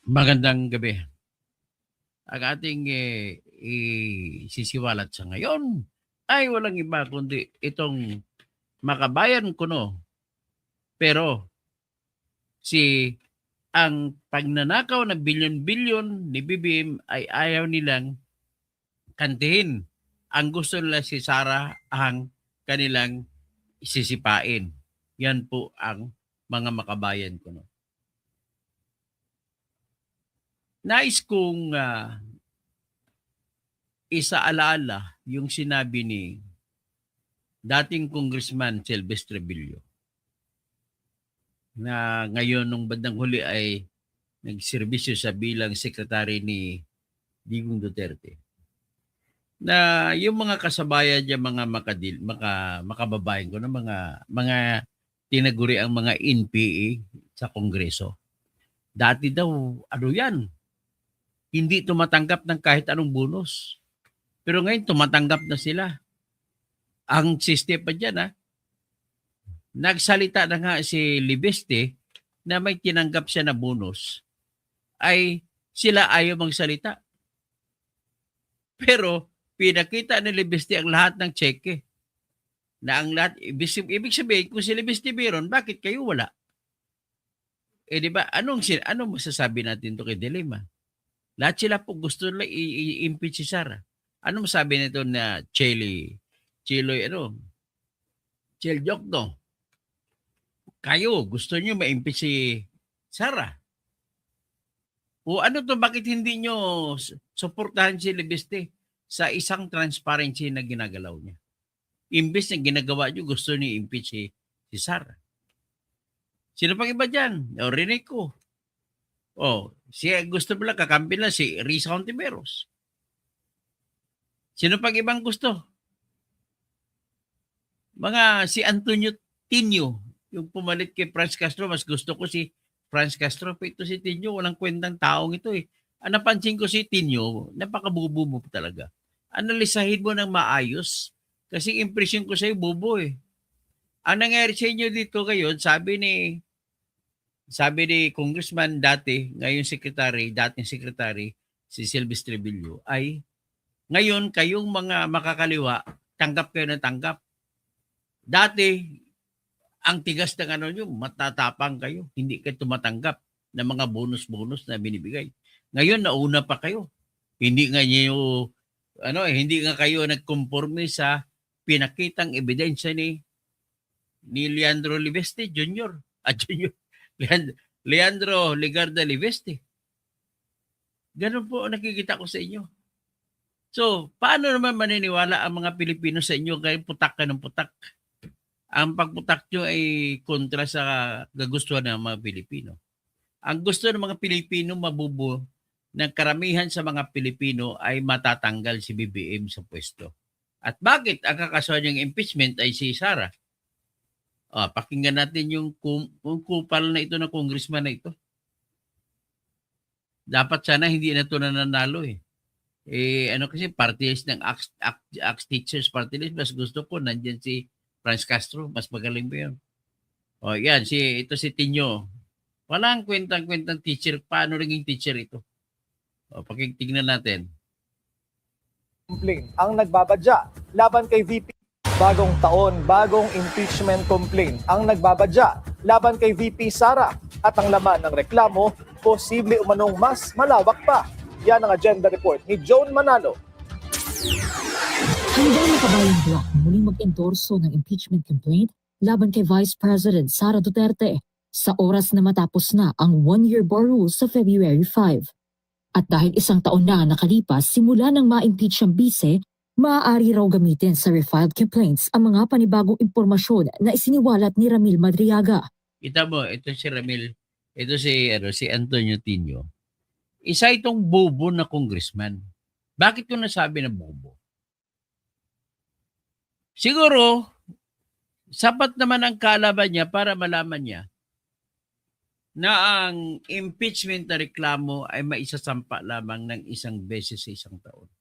Magandang gabi. Ang ating isisiwalat sa ngayon ay walang iba kundi itong makabayan kuno. Pero si ang pagnanakaw ng bilyon-bilyon ni BBM ay ayaw nilang kantihin. Ang gusto nila si Sara ang kanilang sisipain. Yan po ang mga makabayan kuno. Nais kong isaalaala yung sinabi ni dating Congressman Silvestre Billo na ngayon nung bandang huli ay nagserbisyo sa bilang sekretary ni Digong Duterte. Na yung mga kasabayan niya mga makababayan ko na mga tinaguri ang mga NPA sa Kongreso. Dati daw ano yan, hindi tumatanggap ng kahit anong bonus. Pero ngayon tumatanggap na sila. Ang system pa dyan nagsalita na nga si Libeste na may tinanggap siya na bonus, ay sila ayaw magsalita. Pero pinakita ni Libeste ang lahat ng cheque. Na ang lahat, ibig sabihin, kung si Libeste meron, bakit kayo wala? Eh di ba, anong masasabi natin to kay Dilema? Lahat sila po gusto nila i-impeach si Sara. Ano masabi nito na Chel Jokno? Kayo, gusto niyo ma-impeach si Sara? O ano to, bakit hindi nyo suportahan si Libeste sa isang transparency na ginagalaw niya? Imbes na ginagawa nyo, gusto niyo impeach si Sara. Sino pang iba dyan? O, Rinico. O, siya gusto pala kakampi na si Risa Hontiveros. Sino pang ibang gusto? Si Antonio Tinio, yung pumalit kay Franz Castro, mas gusto ko si Franz Castro. Pero ito si Tinio, walang kwentang taong ito eh. Ang napansin ko si Tinio, napakabubo mo talaga. Analisahin mo ng maayos. Kasi impression ko sa'yo, bubo eh. Ang nangyari sa inyo dito ngayon, sabi ni Congressman dating secretary, si Silvestre Billo, ay ngayon kayong mga makakaliwa, tanggap kayo ng tanggap. Dati, ang tigas ng nyo, matatapang kayo. Hindi kayo tumatanggap ng mga bonus-bonus na binibigay. Ngayon, nauna pa kayo. Hindi nga kayo nagkonforme sa pinakitang ebidensya ni Leandro Libeste Jr. Leandro Legarda Libeste. Ganun po ang nakikita ko sa inyo. So, paano naman maniniwala ang mga Pilipino sa inyo kaya putak ka ng putak? Ang pagputak nyo ay kontra sa kagustuhan ng mga Pilipino. Ang gusto ng mga Pilipino mabubo ng karamihan sa mga Pilipino ay matatanggal si BBM sa pwesto. At bakit ang kakasuhan niyang impeachment ay si Sara? Pakinggan natin yung kupal na ito na congressman na ito. Dapat sana hindi na ito nananalo eh. Kasi party list ng Axe Teachers Party List, mas gusto ko nandyan si Franz Castro, mas magaling ba yun? Yan, ito si Tinio. Walang kwentang teacher. Paano naging teacher ito? Pakinggan natin. Complaint ang nagbabadya laban kay VP. Bagong taon, bagong impeachment complaint ang nagbabadya laban kay VP Sara at ang laman ng reklamo, posible umanong mas malawak pa. Yan ang agenda report ni Joan Manalo. Hanggang Makabayan Block muling mag-endorso ng impeachment complaint laban kay Vice President Sara Duterte sa oras na matapos na ang one-year bar rule sa February 5. At dahil isang taon na nakalipas simula ng ma-impeach ang bise, maaari raw gamitin sa refiled complaints ang mga panibagong impormasyon na isiniwalat ni Ramil Madriaga. Kita mo, ito si Ramil, ito si Antonio Tinio. Isa itong bobo na congressman. Bakit ko nasabi na bobo? Siguro, sapat naman ang kaalaman niya para malaman niya na ang impeachment na reklamo ay maisasampa lamang ng isang beses sa isang taon.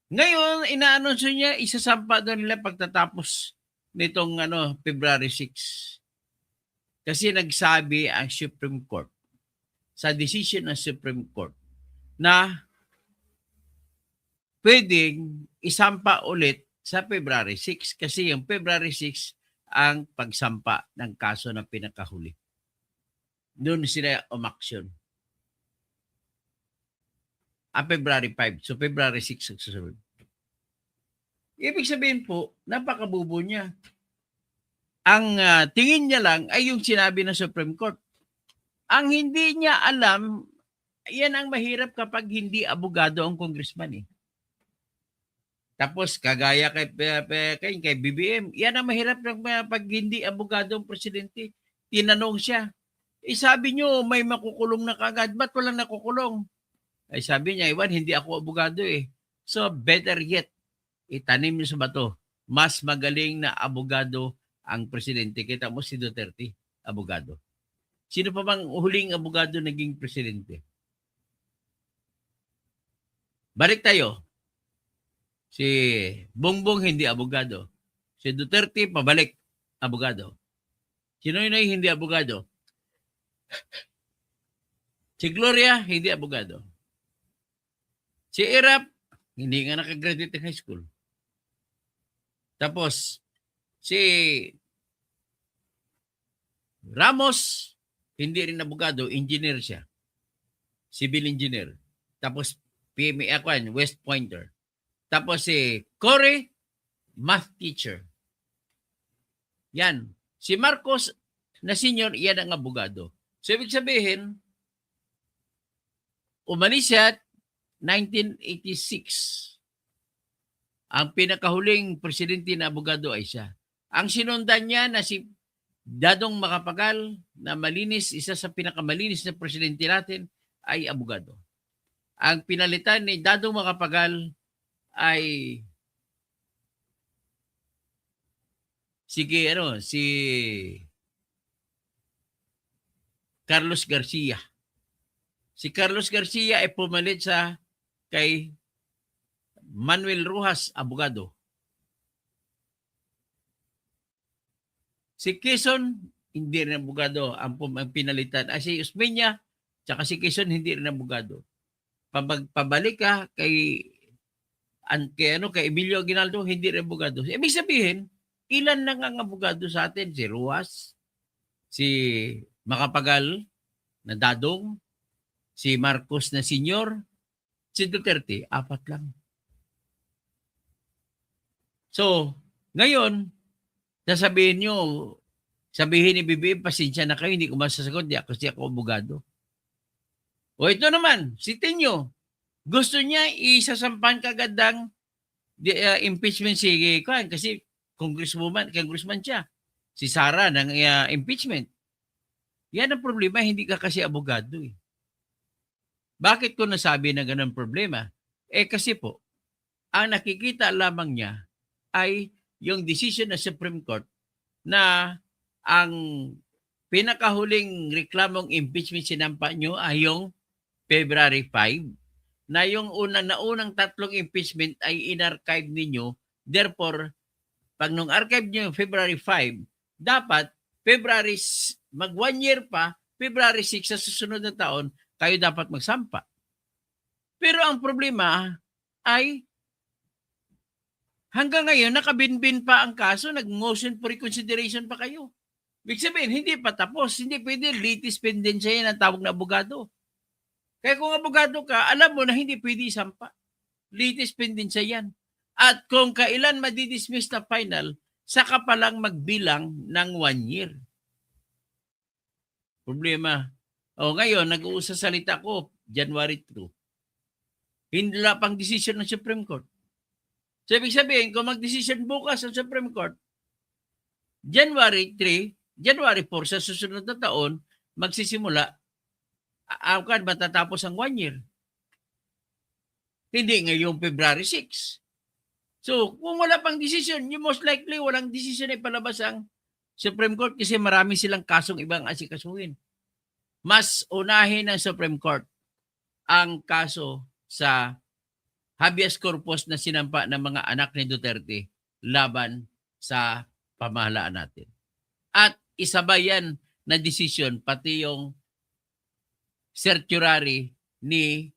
Ngayon, inaanonsyo niya, isasampa daw nila pagtatapos nitong February 6. Kasi nagsabi ang Supreme Court sa decision ng Supreme Court na pwedeng isampa ulit sa February 6 kasi yung February 6 ang pagsampa ng kaso ng pinakahuli. Doon sila umaksyon. February 5. So, February 6 ang susunod. Ibig sabihin po, napakabubo niya. Ang tingin niya lang ay yung sinabi ng Supreme Court. Ang hindi niya alam, yan ang mahirap kapag hindi abogado ang congressman eh. Tapos kagaya kay BBM, yan ang mahirap pag hindi abogado ang presidente. Tinanong siya, sabi niyo may makukulong na kagad, ba't walang nakukulong? Ay sabi niya, Iwan, hindi ako abogado eh. So better yet, itanim niyo sa bato. Mas magaling na abogado ang presidente. Kita mo si Duterte, abogado. Sino pa bang huling abogado naging presidente? Balik tayo. Si Bongbong hindi abogado. Si Duterte pabalik abogado. Sino yun ay hindi abogado? Si Gloria hindi abogado. Si Erap hindi nga nakagraduate ng high school. Tapos si Ramos hindi rin abogado, engineer siya. Civil engineer. Tapos PMA West Pointer. Tapos si Cory, math teacher. Yan. Si Marcos na senior, yan ang abogado. So, ibig sabihin, umalis siya 1986. Ang pinakahuling presidente na abogado ay siya. Ang sinundan niya na si Dadong Macapagal na malinis, isa sa pinakamalinis na presidente natin, ay abogado. Ang pinalitan ni Dadong Macapagal ay si Carlos Garcia. Si Carlos Garcia ay pumalit sa kay Manuel Rojas, abogado. Si Quezon, hindi rin abogado. Ang pinalitan ay si Usmeña, tsaka si Quezon, hindi rin abogado. Pabalik ka kay Emilio Aguinaldo, hindi rin abogado. Ibig sabihin, ilan lang ang abogado sa atin? Si Ruas, si Macapagal na Dadong, si Marcos na senior, si Duterte, 4 lang. So, ngayon, sabihin ni BBM, pasensya na kayo, hindi ko masasagot, di ako abogado. O ito naman, si Tenyo, gusto niya isasampan kagad ng impeachment kasi congressman siya. Si Sara ng impeachment. Yan ang problema, hindi ka kasi abogado eh. Bakit ko nasabi na ganun problema? Kasi po, ang nakikita lamang niya ay yung decision ng Supreme Court na ang pinakahuling reklamong impeachment sinampa nyo ay yung February 5 na yung unang 3 impeachment ay in-archive ninyo. Therefore, pag nung archive nyo yung February 5, dapat mag 1 year pa, February 6 sa susunod na taon, kayo dapat magsampa. Pero ang problema ay hanggang ngayon, nakabinbin pa ang kaso, nag-motion for reconsideration pa kayo. Ibig sabihin, hindi pa tapos. Hindi pwede litis pendensia yan ang tawag na abogado. Kaya kung abogado ka, alam mo na hindi pwede isampa. Litis pendensya yan. At kung kailan madidismiss na final, saka pa lang magbilang ng 1 year. Problema. Ngayon, nag-uusasalita ko, January 2. Hindi na pang decision ng Supreme Court. So, ibig sabihin, kung mag-decision bukas ang Supreme Court, January 3, January 4 sa susunod na taon, magsisimula matatapos ang 1 year. Hindi ngayong February 6. So, kung wala pang decision, most likely walang decision ay palabas ang Supreme Court kasi marami silang kasong ibang asikasuhin. Mas unahin ng Supreme Court ang kaso sa habeas corpus na sinampa ng mga anak ni Duterte laban sa pamahalaan natin. At isabay yan na decision pati yung certiorari ni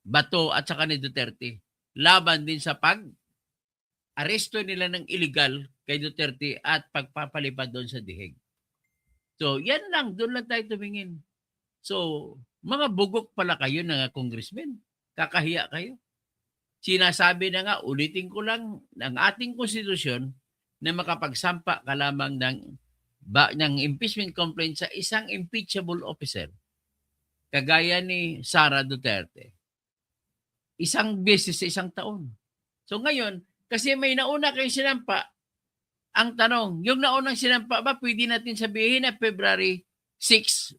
Bato at saka ni Duterte. Laban din sa pag-aresto nila ng illegal kay Duterte at pagpapalipad doon sa dihig. So, yan lang. Doon lang tayo tumingin. So, mga bugok pala kayo na congressmen. Kakahiya kayo. Sinasabi na nga, ulitin ko lang, ng ating konstitusyon na makapagsampa ka lamang ng impeachment complaint sa isang impeachable officer. Kagaya ni Sara Duterte. Isang beses sa isang taon. So ngayon, kasi may nauna kayong sinampa, ang tanong, yung naunang sinampa ba, pwede natin sabihin na February 6,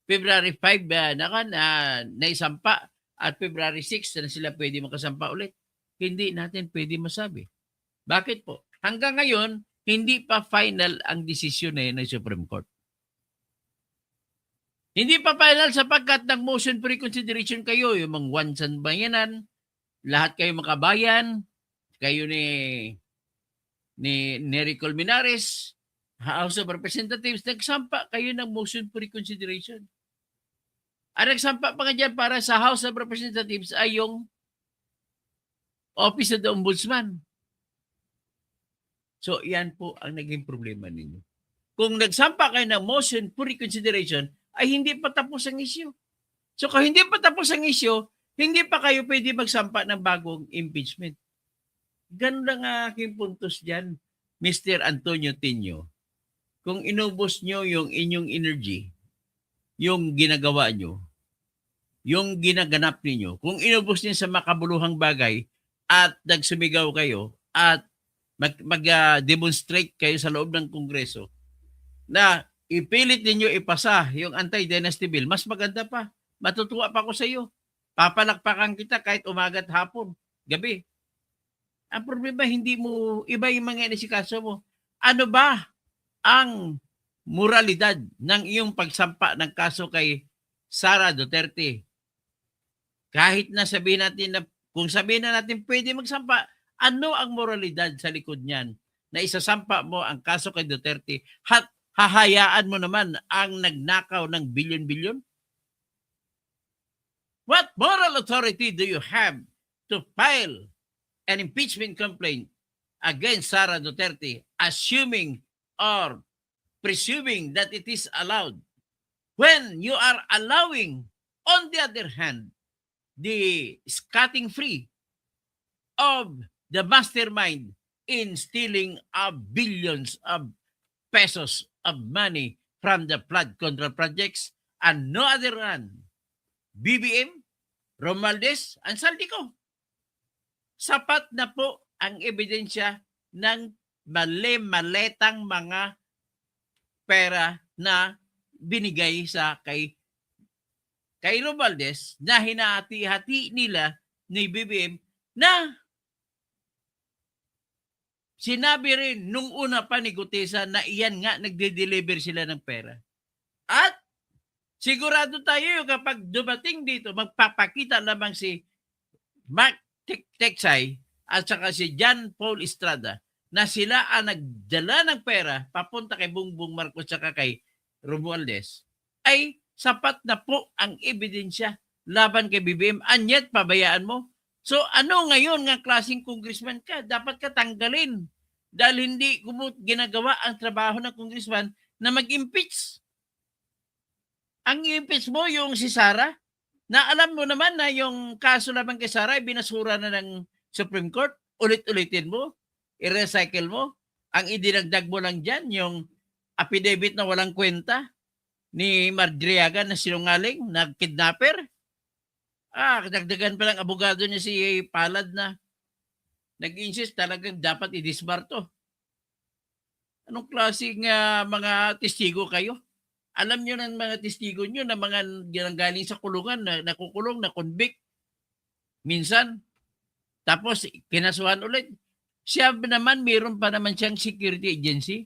February 5 naisampa at February 6 na sila pwede makasampa ulit? Hindi natin pwede masabi. Bakit po? Hanggang ngayon, hindi pa final ang desisyon na yun ng Supreme Court. Hindi pa final sapagkat nag-motion for reconsideration kayo, yung mga Wansan Bayanan, lahat kayo makabayan, kayo ni Nery Colmenares, House of Representatives, nagsampa kayo ng motion for reconsideration. Ang nagsampa pa nga dyan para sa House of Representatives ay yung Office of the Ombudsman. So, yan po ang naging problema ninyo. Kung nagsampa kayo ng motion for reconsideration, ay hindi pa tapos ang issue. So, kung hindi pa tapos ang issue, hindi pa kayo pwede magsampa ng bagong impeachment. Ganun lang ang aking puntos dyan, Mr. Antonio Tino. Kung inubos nyo yung inyong energy, yung ginagawa nyo, yung ginaganap ninyo, kung inubos niyo sa makabuluhang bagay at nagsumigaw kayo at mag-demonstrate kayo sa loob ng Kongreso na ipilit ninyo ipasa yung anti-dynasty bill, mas maganda pa. Matutuwa pa ako sa iyo. Papalakpakan kita kahit umagat hapon, gabi. Ang problema, hindi mo, iba yung mga inisikaso mo. Ano ba ang moralidad ng iyong pagsampa ng kaso kay Sara Duterte? Kahit na sabihin natin na, kung sabihin na natin pwede magsampa, ano ang moralidad sa likod niyan na isasampa mo ang kaso kay Duterte at hahayaan mo naman ang nagnakaw ng bilyon-bilyon? What moral authority do you have to file an impeachment complaint against Sara Duterte, assuming or presuming that it is allowed, when you are allowing, on the other hand, the scatting free of the mastermind in stealing of billions of pesos of money from the flood control projects, and no other than BBM, Romualdez, and Saldico. Sapat na po ang ebidensya ng mali-maletang mga pera na binigay sa kay Romualdez na hinahati-hati nila ni BBM na sinabi rin nung una pa ni Gutesa na iyan nga nagde-deliver sila ng pera. At sigurado tayo kapag dumating dito, magpapakita lamang si Mark Teksay at saka si John Paul Estrada na sila ang nagdala ng pera papunta kay Bongbong Marcos at kay Romualdez, ay sapat na po ang ebidensya laban kay BBM. Anyat pabayaan mo. So ano ngayon nga klaseng congressman ka? Dapat ka tanggalin dahil hindi ginagawa ang trabaho ng congressman na mag-impeach. Ang impeach mo yung si Sara, na alam mo naman na yung kaso laban kay Sara ay binasura na ng Supreme Court. Ulit-ulitin mo, i-recycle mo. Ang idinagdag mo lang dyan, yung affidavit na walang kwenta ni Madriaga na sinungaling, na kidnapper. Kadagdagan pa lang abogado niya si Palad na nag-insist talagang dapat i-disbar to. Anong klaseng mga testigo kayo? Alam nyo ng mga testigo nyo na mga galing sa kulungan, na nakukulong, na convict. Minsan, tapos kinasuhan ulit. Siya naman, mayroon pa naman siyang security agency.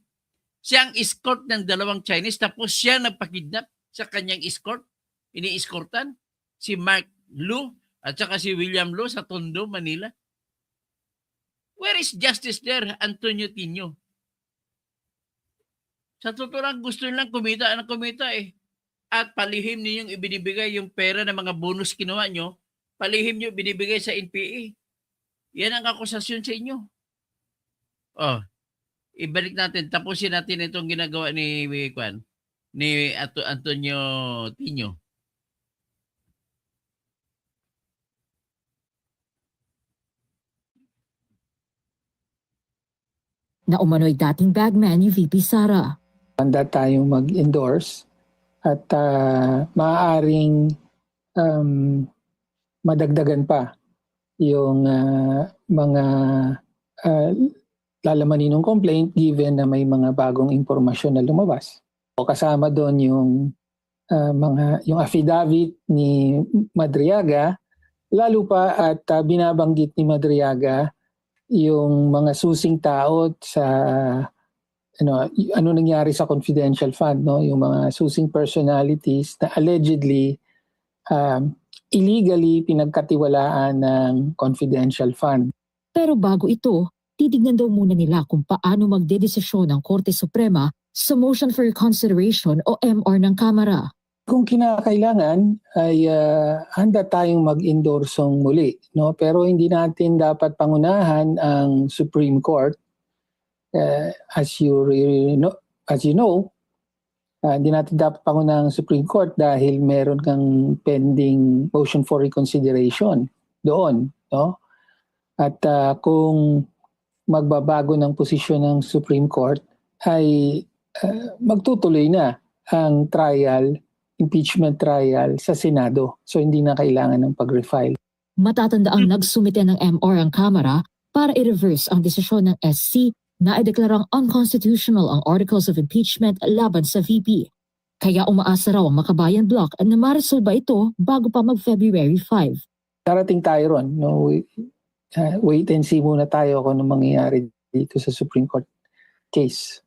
Siya ang escort ng dalawang Chinese, tapos siya nagpakidnap sa kanyang escort. Ini-escortan si Mark Lu at saka si William Lu sa Tondo, Manila. Where is justice there, Antonio Tino? Sa totoo lang, gusto nilang kumita eh. at palihim ninyong ibinibigay yung pera ng mga bonus kinuha nyo, palihim nyo binibigay sa NPA. Yan ang akusasyon sa inyo. Oh, ibalik natin, tapusin natin itong ginagawa ni Kwan, ni Antonio Tino. Na umano'y dating bagman ni VP Sara. Handa tayong mag-endorse at maaaring madagdagan pa yung mga lalamanin ng complaint given na may mga bagong impormasyon na lumabas. O kasama doon yung affidavit ni Madriaga, lalo pa at binabanggit ni Madriaga yung mga susing tao sa ano nangyari sa confidential fund, no? Yung mga susing personalities na allegedly illegally pinagkatiwalaan ng confidential fund. Pero bago ito, titignan daw muna nila kung paano magdedesisyon ng Korte Suprema sa Motion for Reconsideration o MR ng Kamara. Kung kinakailangan ay handa tayong mag-endorsong muli, no? Pero hindi natin dapat pangunahan ang Supreme Court. As you know, hindi natin dapat pangunahan ang Supreme Court dahil meron kang pending motion for reconsideration doon, no? At kung magbabago ng posisyon ng Supreme Court ay magtutuloy na ang impeachment trial sa Senado. So hindi na kailangan ng pag-refile. Matatandaang nagsumite ng MR ang Kamara para i-reverse ang desisyon ng SC na ideklarang unconstitutional ang Articles of Impeachment laban sa VP. Kaya umaasa raw ang Makabayan Bloc na maresolba ito bago pa mag-February 5. Darating tayo ron. No? Wait and see muna tayo kung ano mangyayari dito sa Supreme Court case.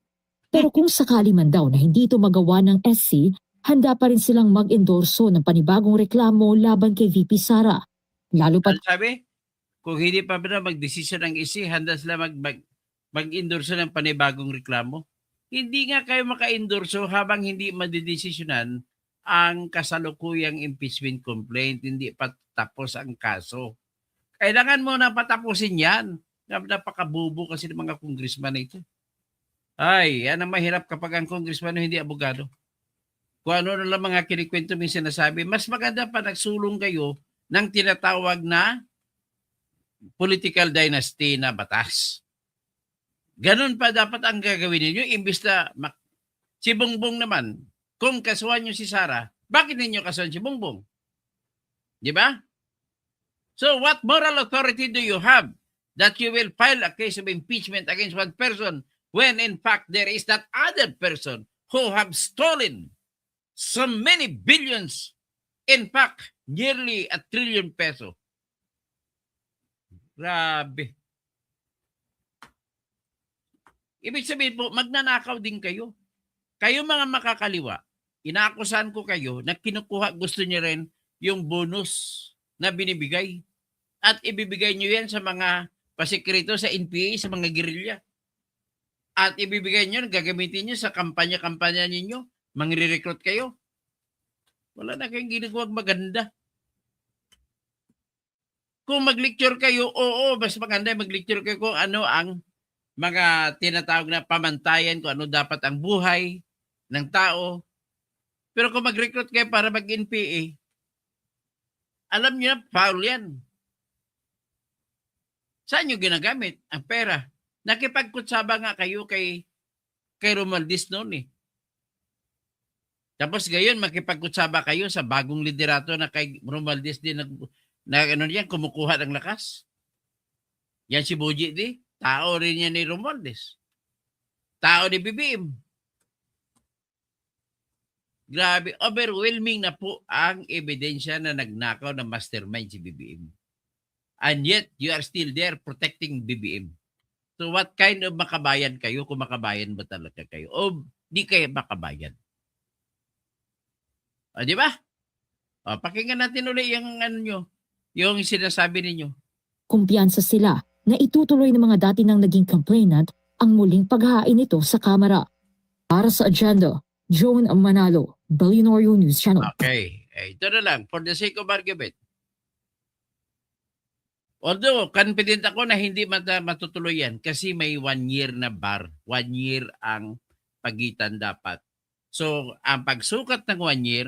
Pero kung sakali man daw na hindi ito magawa ng SC, handa pa rin silang mag-endorso ng panibagong reklamo laban kay VP Sara. Lalo pa Ano sabi? Kung hindi pa ba mag-desisyon ng isi, handa sila mag-endorso ng panibagong reklamo. Hindi nga kayo maka-endorso habang hindi madidesisyonan ang kasalukuyang impeachment complaint, hindi pa tapos ang kaso. Kailangan mo na patapusin yan. Napakabubo kasi ng mga congressman na ito. Ay, yan ang mahirap kapag ang congressman hindi abogado. Kung ano lang mga kinikwento may sinasabi, mas maganda pa nagsulong kayo ng tinatawag na political dynasty na batas. Ganun pa dapat ang gagawin ninyo. Imbis na si Bongbong naman, kung kasuhan nyo si Sara, bakit ninyo kasuhan si Bongbong? Di ba? So what moral authority do you have that you will file a case of impeachment against one person when in fact there is that other person who have stolen so many billions, in fact, nearly 1 trillion peso. Grabe. Ibig sabihin po, magnanakaw din kayo. Kayo mga makakaliwa, inaakusahan ko kayo na kinukuha, gusto niyo rin yung bonus na binibigay. At ibibigay niyo yan sa mga pasikreto sa NPA, sa mga gerilya. At ibibigay niyo, gagamitin niyo sa kampanya-kampanya ninyo. Mangre-recruit kayo. Wala na kayong ginagawang maganda. Kung mag-lecture kayo, oo, mas maganda mag-lecture kayo kung ano ang mga tinatawag na pamantayan, kung ano dapat ang buhay ng tao. Pero kung mag-recruit kayo para mag-NPA, alam niyo na, foul yan. Saan nyo ginagamit ang pera? Nakipagkutsaba nga kayo kay Romualdez noon eh. Tapos gayon makipagkutsaba kayo sa bagong liderato na kay Romualdez din kumukuha ng lakas. Yan si Boji di, tao rin yan ni Romualdez. Tao ni BBM. Grabe, overwhelming na po ang ebidensya na nagnakaw ng mastermind si BBM. And yet, you are still there protecting BBM. So what kind of makabayan kayo kung makabayan ba talaga kayo? O di kayo makabayan? O, di ba? O, pakinggan natin ulit yung sinasabi ninyo. kumpiyansa sila na itutuloy ng mga dati nang naging complainant ang muling paghahain nito sa Kamara. Para sa agenda, Joan Manalo. Billionario News Channel. Okay. Ito na lang, for the sake of argument. Although, confident ako na hindi matutuloy yan kasi may 1 year na bar. 1 year ang pagitan dapat. So, ang pagsukat ng 1 year,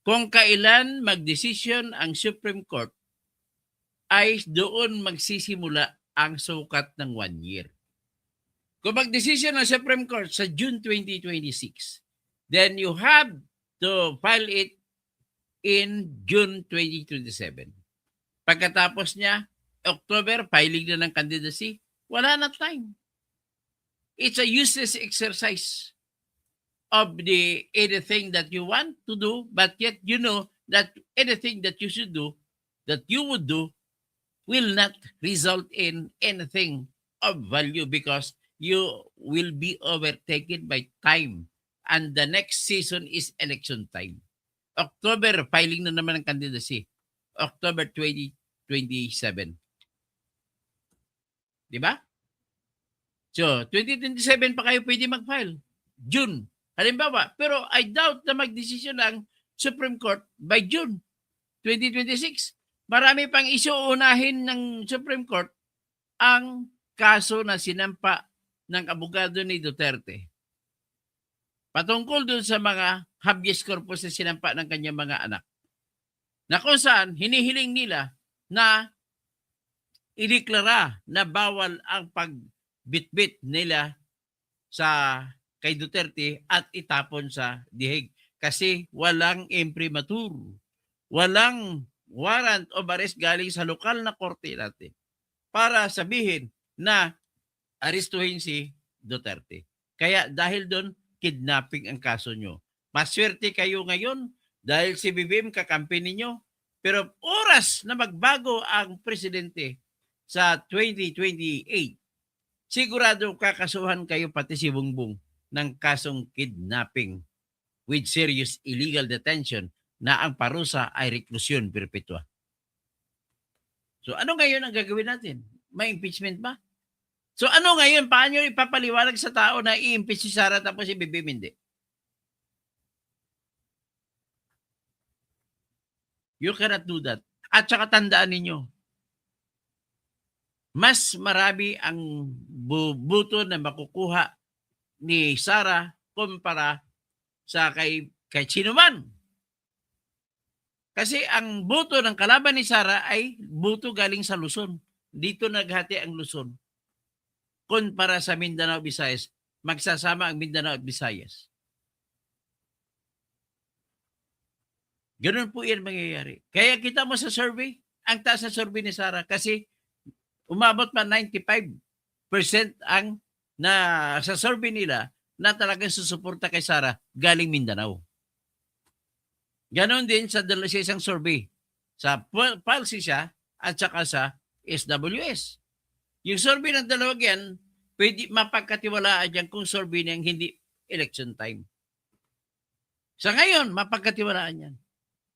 kung kailan magdesisyon ang Supreme Court, ay doon magsisimula ang sukat ng 1 year. Kung magdesisyon ang Supreme Court sa June 2026, then you have to file it in June 2027. Pagkatapos niya, October, filing na ng candidacy, wala na time. It's a useless exercise of the anything that you want to do, but yet you know that anything that you should do, that you would do, will not result in anything of value because you will be overtaken by time. And the next season is election time. October, filing na naman ng candidacy. October 2027. Diba? So, 2027 pa kayo pwede mag-file. June. Halimbawa, pero I doubt na magdesisyon ang Supreme Court by June 2026. Marami pang isuunahin ng Supreme Court ang kaso na sinampa ng abogado ni Duterte. Patungkol dun sa mga habeas corpus na sinampa ng kanyang mga anak. Na kung saan hinihiling nila na ideklara na bawal ang pagbitbit nila sa kay Duterte at itapon sa dihig kasi walang imprimatur, walang warrant of arrest galing sa lokal na korte natin para sabihin na arestuhin si Duterte. Kaya dahil doon, kidnapping ang kaso nyo. Maswerte kayo ngayon dahil si BBM kakampi ninyo, pero oras na magbago ang presidente sa 2028, sigurado kakasuhan kayo pati si Bongbong ng kasong kidnapping with serious illegal detention na ang parusa ay reklusyon perpetua. So ano ngayon ang gagawin natin? May impeachment ba? So ano ngayon? Paano ipapaliwanag sa tao na i-impeach si Sara tapos si BBM hindi? You cannot do that. At saka tandaan ninyo, mas marami ang buto na makukuha ni Sara kumpara sa kay sino man. Kasi ang boto ng kalaban ni Sara ay boto galing sa Luzon. Dito naghati ang Luzon. Kumpara sa Mindanao, Visayas, magsasama ang Mindanao at Visayas. Ganun po yan mangyayari. Kaya kita mo sa survey, ang taas na survey ni Sara kasi umabot pa 95% ang sa survey nila na talagang susuporta kay Sara galing Mindanao. Ganon din sa isang survey. Sa Pulse siya at saka sa SWS. Yung survey ng dalawang yan, pwede mapagkatiwalaan dyan kung survey niyang hindi election time. Sa ngayon, mapagkatiwalaan yan.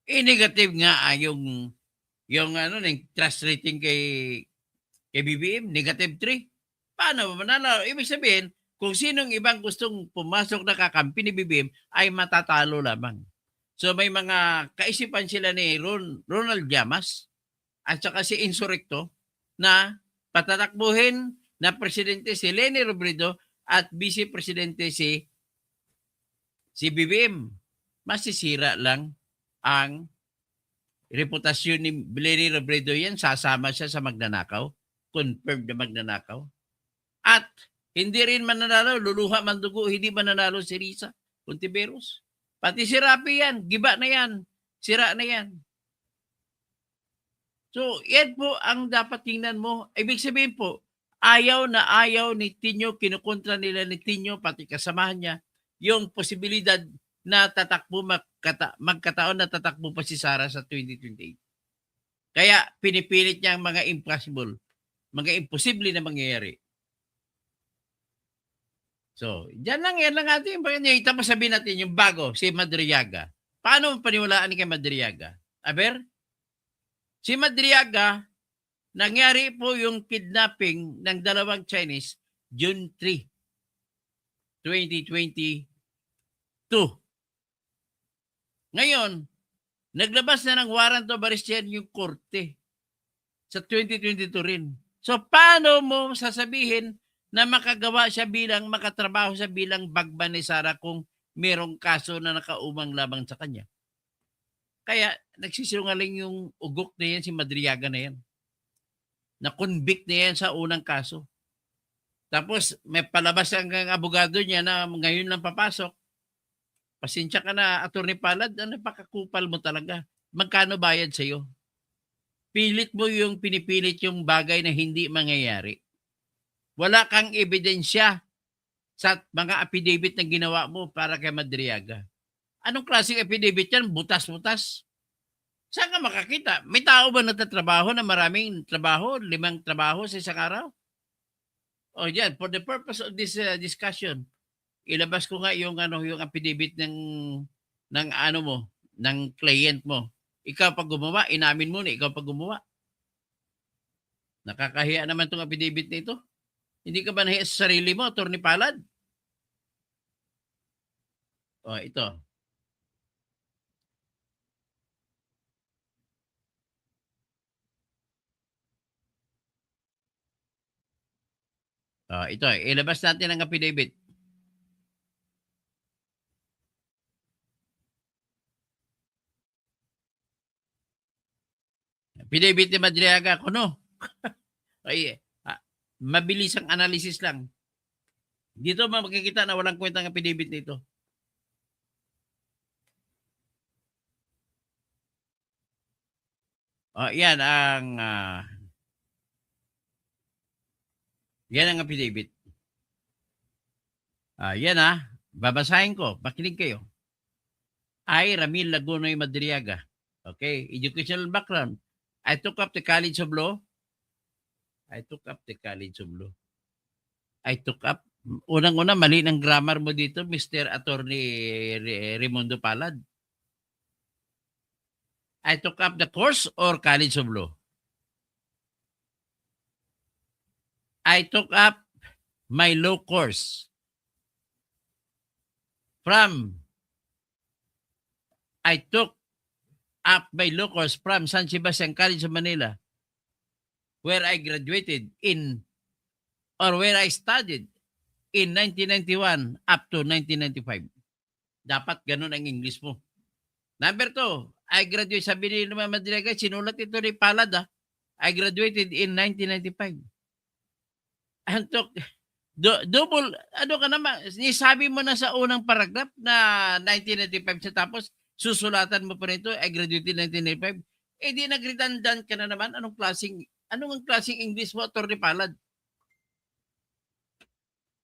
Negative nga yung trust rating kay BBM, negative 3. Paano manalo? Ibig sabihin, kung sinong ibang gustong pumasok na kakampi ni BBM ay matatalo lamang. So may mga kaisipan sila ni Ronald Llamas at saka si Insurrecto na patatakbuhin na presidente si Leni Robredo at vice presidente si BBM. Masisira lang ang reputasyon ni Leni Robredo yan. Sasama siya sa magnanakaw. Confirmed na magnanakaw. At hindi rin mananalo, luluha man dugo, hindi mananalo si Risa Hontiveros. Pati si Rapi yan, giba na yan, sira na yan. So, yan po ang dapat tingnan mo. Ibig sabihin po, ayaw na ayaw ni Tinyo, kinukontra nila ni Tinyo, pati kasamahan niya, yung posibilidad na tatakbo, magkataon na tatakbo pa si Sara sa 2028. Kaya pinipilit niya ang mga impossible, mga imposible na mangyayari. So, yan lang ating ita mo sabihin natin yung bago, si Madriaga. Paano paniwalaan ni kay Madriaga? Aber, si Madriaga, nangyari po yung kidnapping ng dalawang Chinese June 3, 2022. Ngayon, naglabas na ng warrant of arrest yan yung korte sa 2022 rin. So, paano mo sasabihin na makatrabaho siya bilang bagman ni Sara kung merong kaso na nakaumang labang sa kanya? Kaya, nagsisinungaling yung ugok na yan, si Madriaga na yan. Na-convict na yan sa unang kaso. Tapos, may palabas ang abogado niya na ngayon lang papasok. Pasensya ka na, Attorney Palad, napakakupal mo talaga. Magkano bayad sa'yo? Pilit mo yung pinipilit yung bagay na hindi mangyayari. Wala kang ebidensya sa mga affidavit na ginawa mo para kay Madriaga. Anong klaseng affidavit yan? Butas-butas. Saan ka makakita? May tao ba nagtatrabaho na maraming trabaho? 5 trabaho sa isang araw? O yan, for the purpose of this discussion, ilabas ko nga yung affidavit ng client mo. Ikaw pag gumawa, inamin mo na ikaw pag gumawa. Nakakahiya naman tong affidavit na ito. Hindi ka ba nahiya sa sarili mo, Attorney Palad? O, ito. Ito, ilabas natin ang affidavit. Affidavit ni Madriaga, kuno. Ay, mabilis ang analysis lang. Dito makikita na walang kwentang affidavit nito. Yan ang affidavit. Yan babasahin ko. Makinig kayo. I, Ramil Lagunoy Madriaga. Okay, educational background. I took up the College of Law. Unang-una, mali ng grammar mo dito, Mr. Attorney Raimundo Palad. I took up the course or College of Law? I took up my law course I took up my law course from San Sebastian College of Manila, where I graduated where I studied in 1991 up to 1995. Dapat ganun ang English mo. Number 2, I graduated, sabi ni Madriaga, sinulat ito ni Palad, I graduated in 1995. And took, double, ka naman, sabi mo na sa unang paragraph na 1995 siya, tapos susulatan mo pa nito, I graduated in 1995. Di nag-redundant ka na naman. Anong klaseng English mo, Attorney Palad?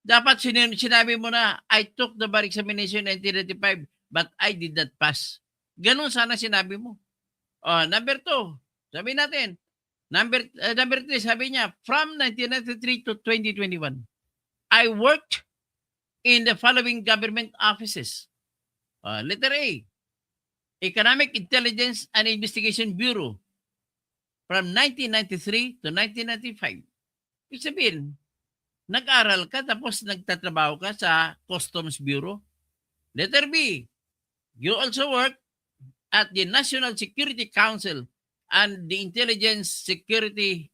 Dapat sinabi mo na, I took the bar examination in 1995, but I did not pass. Ganun sana sinabi mo. Number 2, sabi natin. Number 3, sabi niya, from 1993 to 2021, I worked in the following government offices. Letter A, Economic Intelligence and Investigation Bureau from 1993 to 1995. Ibig sabihin, nag-aral ka tapos nagtatrabaho ka sa Customs Bureau. Letter B, you also work at the National Security Council and the Intelligence Security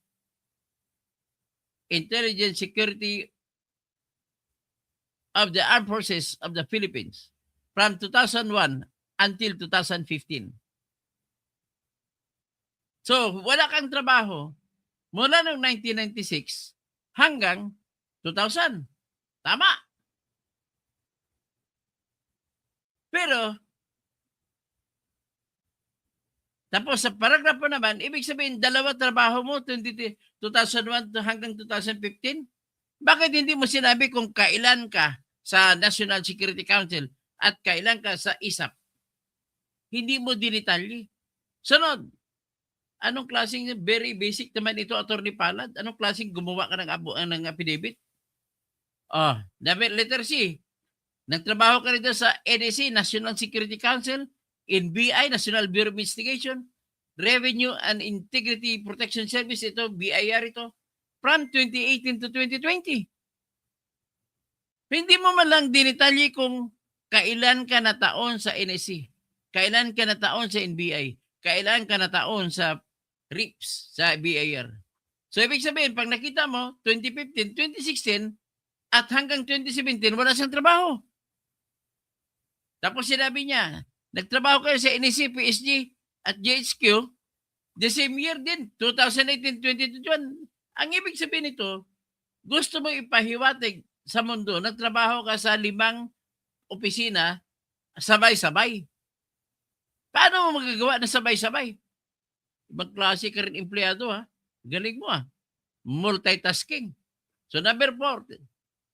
of the Armed Forces of the Philippines from 2001 until 2015. So, wala kang trabaho mula noong 1996 hanggang 2000. Tama. Pero, tapos sa paragraph naman, ibig sabihin, 2 trabaho mo, 2001 hanggang 2015. Bakit hindi mo sinabi kung kailan ka sa National Security Council at kailan ka sa ISAP? Hindi mo dinitalye. Sunod, anong klaseng, very basic naman ito, Attorney Palad, anong klaseng gumawa ka ng affidavit? Letter C, nagtrabaho ka rito sa NSC, National Security Council, NBI, National Bureau of Investigation, Revenue and Integrity Protection Service, ito, BIR ito, from 2018 to 2020. Hindi mo man lang dinitalye kung kailan ka na taon sa NSC, Kailan ka nataon sa NBI? Kailan ka nataon sa RIPS, sa BIR? So, ibig sabihin, pag nakita mo, 2015, 2016, at hanggang 2017, wala siyang trabaho. Tapos sinabi niya, nagtrabaho kayo sa NEC, PSG, at GHQ, the same year din, 2018-2021. Ang ibig sabihin nito, gusto mong ipahiwatig sa mundo, nagtrabaho ka sa 5 opisina, sabay-sabay. Paano mo magagawa na sabay-sabay? Ibang klase ka rin empleyado, ha? Galing mo, ha? Multitasking. So, number 4,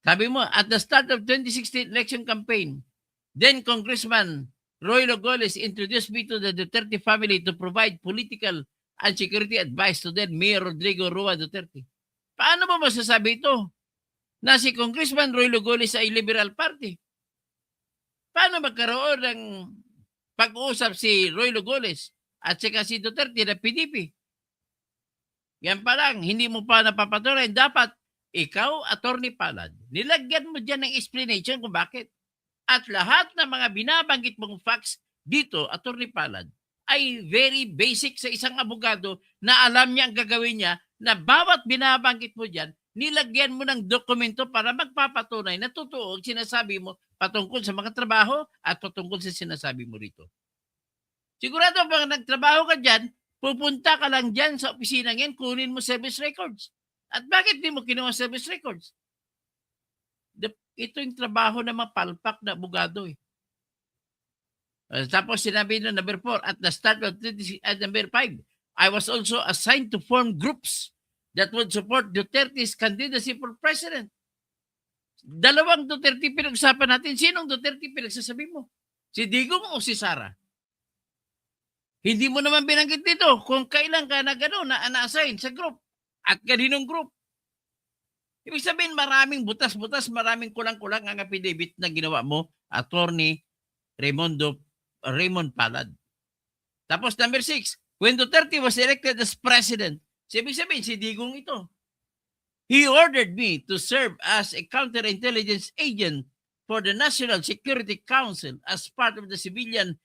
sabi mo, at the start of 2016 election campaign, then Congressman Roy Logoles introduced me to the Duterte family to provide political and security advice to then Mayor Rodrigo Roa Duterte. Paano mo masasabi ito? Na si Congressman Roy Logoles ay Liberal Party. Paano magkaroon ng pag-uusap si Roy Logoles at saka si Duterte na PDP? Yan pa lang, hindi mo pa napapatuloy. Dapat ikaw, Attorney Palad, nilagyan mo dyan ng explanation kung bakit. At lahat ng mga binabanggit mong facts dito, Attorney Palad, ay very basic sa isang abogado na alam niya ang gagawin niya na bawat binabanggit mo dyan, nilagyan mo ng dokumento para magpapatunay na totoo ang sinasabi mo patungkol sa mga trabaho at patungkol sa sinasabi mo rito. Sigurado pag nagtrabaho ka dyan, pupunta ka lang dyan sa opisina ngayon, kunin mo service records. At bakit di mo kinuha service records? Ito yung trabaho ng mapalpak na abogado eh. Tapos sinabi na number 4, at the start of number 5, I was also assigned to form groups that would support Duterte's candidacy for president. Dalawang Duterte pinag-usapan natin. Sinong Duterte pinagsasabi mo? Si Digong o si Sara? Hindi mo naman binanggit dito kung kailan ka na gano'n na na-assign sa group at kaninong group. Ibig sabihin maraming butas-butas, maraming kulang-kulang ang affidavit na ginawa mo, Attorney Raymond Palad. Tapos number 6, when Duterte was elected as president, ibig sabihin si Digong ito. He ordered me to serve as a counterintelligence agent for the National Security Council as part of the civilian.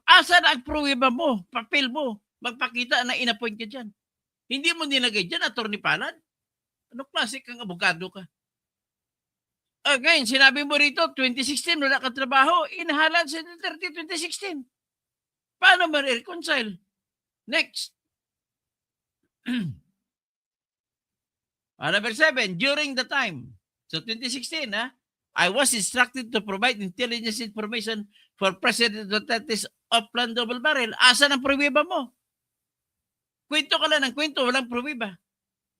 Asan ang pruweba mo, papel mo, magpakita na inappoint ka dyan. Hindi mo nilagay dyan, Attorney Palad? Ano klase kang abogado ka? Ngayon, sinabi mo rito, 2016, wala ka trabaho, inahalan sa Duterte 2016. Paano ma-reconcile? Next. Number 7, during the time, so 2016, I was instructed to provide intelligence information for President Duterte's Oplan Double Barrel. Asan ang pruweba mo? Kwento ka lang ng kwento, walang pruweba.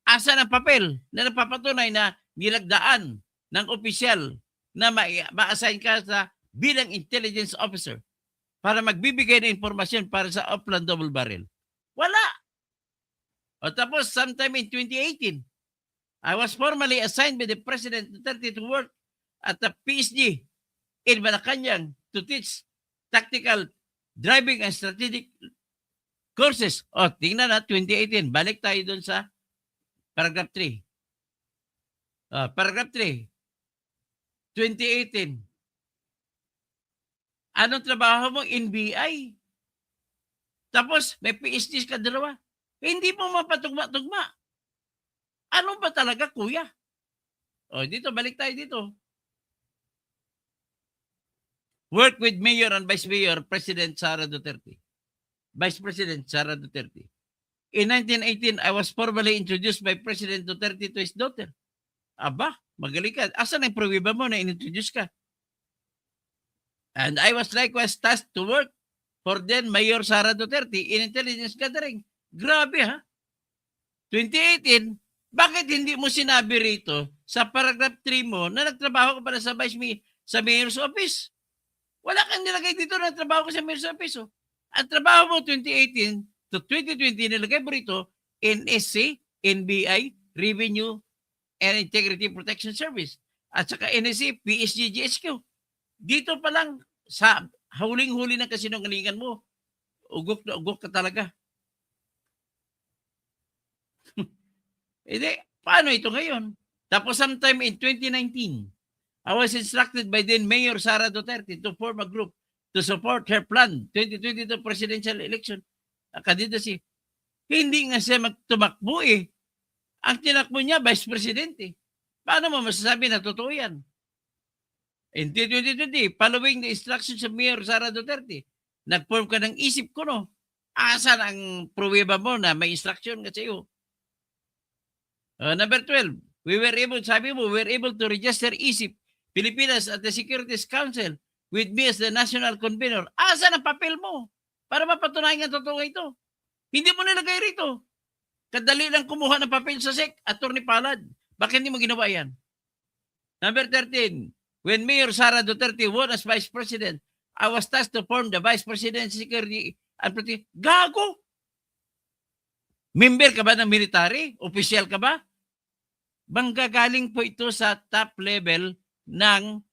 Asan ang papel na napapatunay na nilagdaan ng opisyal na ma-assign ka sa bilang intelligence officer para magbibigay ng informasyon para sa Oplan Double Barrel? Wala. O tapos, sometime in 2018, I was formally assigned by the President Duterte to work at the PSG in Malacanang to teach tactical driving and strategic courses. O, tingnan na, 2018. Balik tayo dun sa paragraph 3. Paragraph 3. 2018. Anong trabaho mo? NBI. Tapos, may PhD ka dalawa. Hindi mo mapatugma-tugma. Ano ba talaga, kuya? O, dito, balik tayo dito. Work with Mayor and Vice Mayor, President Sara Duterte. Vice President Sara Duterte. In 1918, I was formally introduced by President Duterte to his daughter. Aba, magaling ka. Asan ang pruweba mo na in-introduce ka? And I was likewise tasked to work for then Mayor Sara Duterte in intelligence gathering. Grabe ha? 2018, bakit hindi mo sinabi rito sa paragraph 3 mo na nagtrabaho ka pala sa sa Mayor's Office? Wala kang nilagay dito na nagtrabaho ka sa Mayor's Office. Oh. Ang trabaho mo 2018 to 2020, nilagay mo rito NSC, NBI, Revenue and Integrity Protection Service. At saka NSC, PSG, GSQ. Dito pa lang sa huling-huli ng kasinungalingan mo, ugok na ugok ka talaga. Hindi, paano ito ngayon? Tapos sometime in 2019, I was instructed by then Mayor Sara Duterte to form a group to support her plan 2022 presidential election candidacy. Hindi nga siya magtumakbo eh. Ang tinakbo niya, Vice Presidente. Paano mo masasabi na totoo yan? In 2020, following the instructions of Mayor Sara Duterte, nag-form ka ng isip ko, no? Asan ang pruweba mo na may instruction ka sa iyo? Number 12, sabi mo, we were able to register ISIP Pilipinas at the Securities Council with me as the national convener. Asan ang papel mo? Para mapatunayan ang totoo ito. Hindi mo nilagay rito. Kadali lang kumuha ng papel sa SEC, Attorney Palad. Bakit hindi mo ginawa yan? Number 13, when Mayor Sara Duterte won as Vice President, I was tasked to form the Vice President Security and Protection. Gago! Member ka ba ng military? Official ka ba? Manggagaling po ito sa top level ng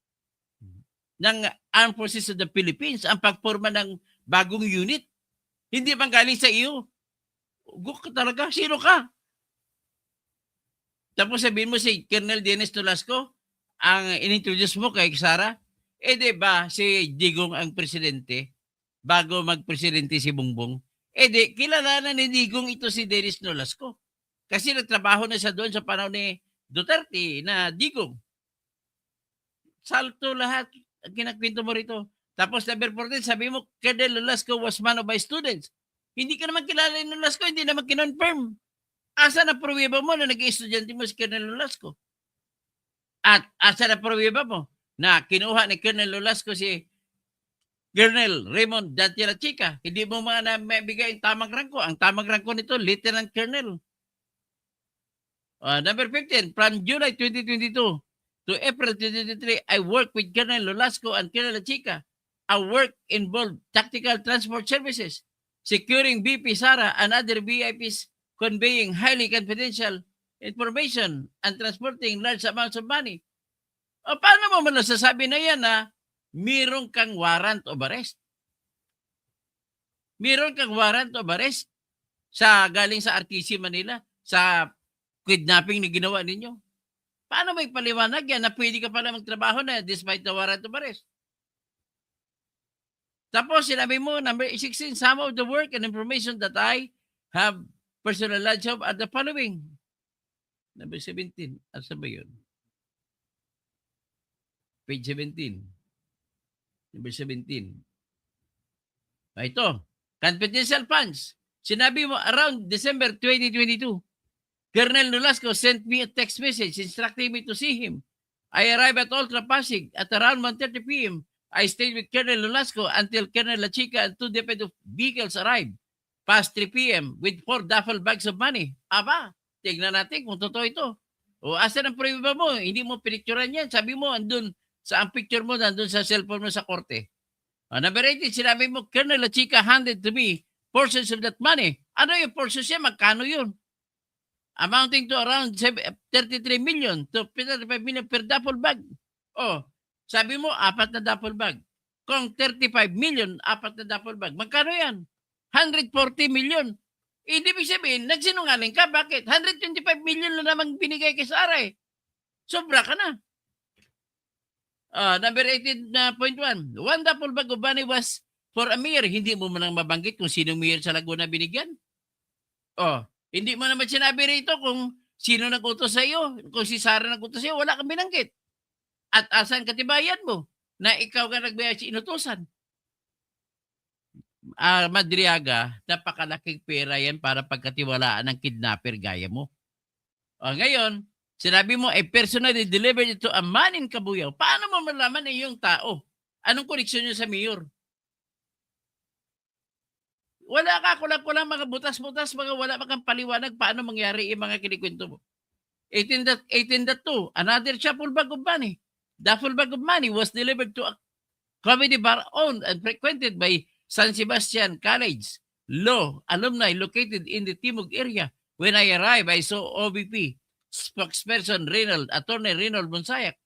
Armed Forces of the Philippines ang pagporma ng bagong unit. Hindi bang galing sa iyo? Guk ka talaga. Sino ka? Tapos sabihin mo si Colonel Dennis Nolasco ang inintroduce mo kay Sara. Eh di ba si Digong ang presidente bago magpresidente si Bongbong? Eh di kilala na ni Digong ito si Dennis Nolasco. Kasi nagtrabaho na siya doon sa panahon ni Duterte na Digong. Salto lahat ang kinakwento mo rito. Tapos number 14, sabi mo, Colonel Nolasco was one of my students. Hindi ka naman kilala ni Nolasco, hindi naman kinonfirm. Asa na pruweba mo na nag-estudyante mo si Colonel Nolasco? At asa na pruweba mo na kinuha ni Colonel Nolasco si Colonel Raymond Dantira Chica? Hindi mo mga na maibigay ang tamang rangko. Ang tamang rangko nito, Lieutenant Colonel. Number 15, from July 2022 to April 2023, I worked with Colonel Nolasco and Colonel Chica. Our work involved tactical transport services, securing BP Sara and other VIPs, conveying highly confidential information and transporting large amounts of money. O paano mo man nasasabi na yan na mayroon kang warrant of arrest? Mayroon kang warrant of arrest galing sa RTC Manila sa kidnapping na ginawa ninyo? Paano may paliwanag yan na pwede ka pala magtrabaho na despite the warrant of arrest? Tapos sinabi mo, number 16, some of the work and information that I have personal knowledge of are the following. Number 17, asa ba yun? Page 17. Number 17. Ito, confidential funds. Sinabi mo around December 2022, Colonel Nolasco sent me a text message instructing me to see him. I arrived at Ultra Pasig at around 1:30 p.m. I stayed with Colonel Nolasco until Colonel La Chica and 2 deputy vehicles arrived past 3 p.m. with 4 duffel bags of money. Aba, tignan natin kung totoo ito. O asa ng pruweba mo? Hindi mo pinicturean yan. Sabi mo, andun sa ang picture mo, andun sa cellphone mo sa korte. Number 18, sinabi mo, Colonel La Chica handed to me portions of that money. Ano yung portions niya? Magkano yun? Amounting to around 33 million to 35 million per duffel bag. Oh, sabi mo, 4 na duffel bag. Kung 35 million, 4 na duffel bag. Magkano yan? 140 million. Ibig sabihin, nagsinungaling ka. Bakit? 125 million na namang binigay kay Sara eh. Sobra ka na. Number 18.1. 1 duffel bag of money was for a mayor. Hindi mo man mabanggit kung sino mayor sa Laguna binigyan. Hindi mo naman sinabi rito kung sino nag-utos sa iyo. Kung si Sara nag-utos sa iyo, wala kang binanggit. At asan katibayan mo na ikaw ka nagbigay sa inutusan? Madriaga, napakalaking pera yan para pagkatiwalaan ng kidnapper gaya mo. Ngayon, sinabi mo, personally delivered it to a man in Cabuyao. Paano mo malaman na yung tao? Anong koneksyon niyo sa mayor? Wala ka, kulang-kulang mga butas-butas, wala pa kang paliwanag paano mangyari yung mga kinikwento mo. 18.2, another shuffle bag of money. Duffel bag of money was delivered to a comedy bar owned and frequented by San Sebastian College Law alumni located in the Timog area. When I arrived, I saw OBP spokesperson Attorney Reynold Monsayak,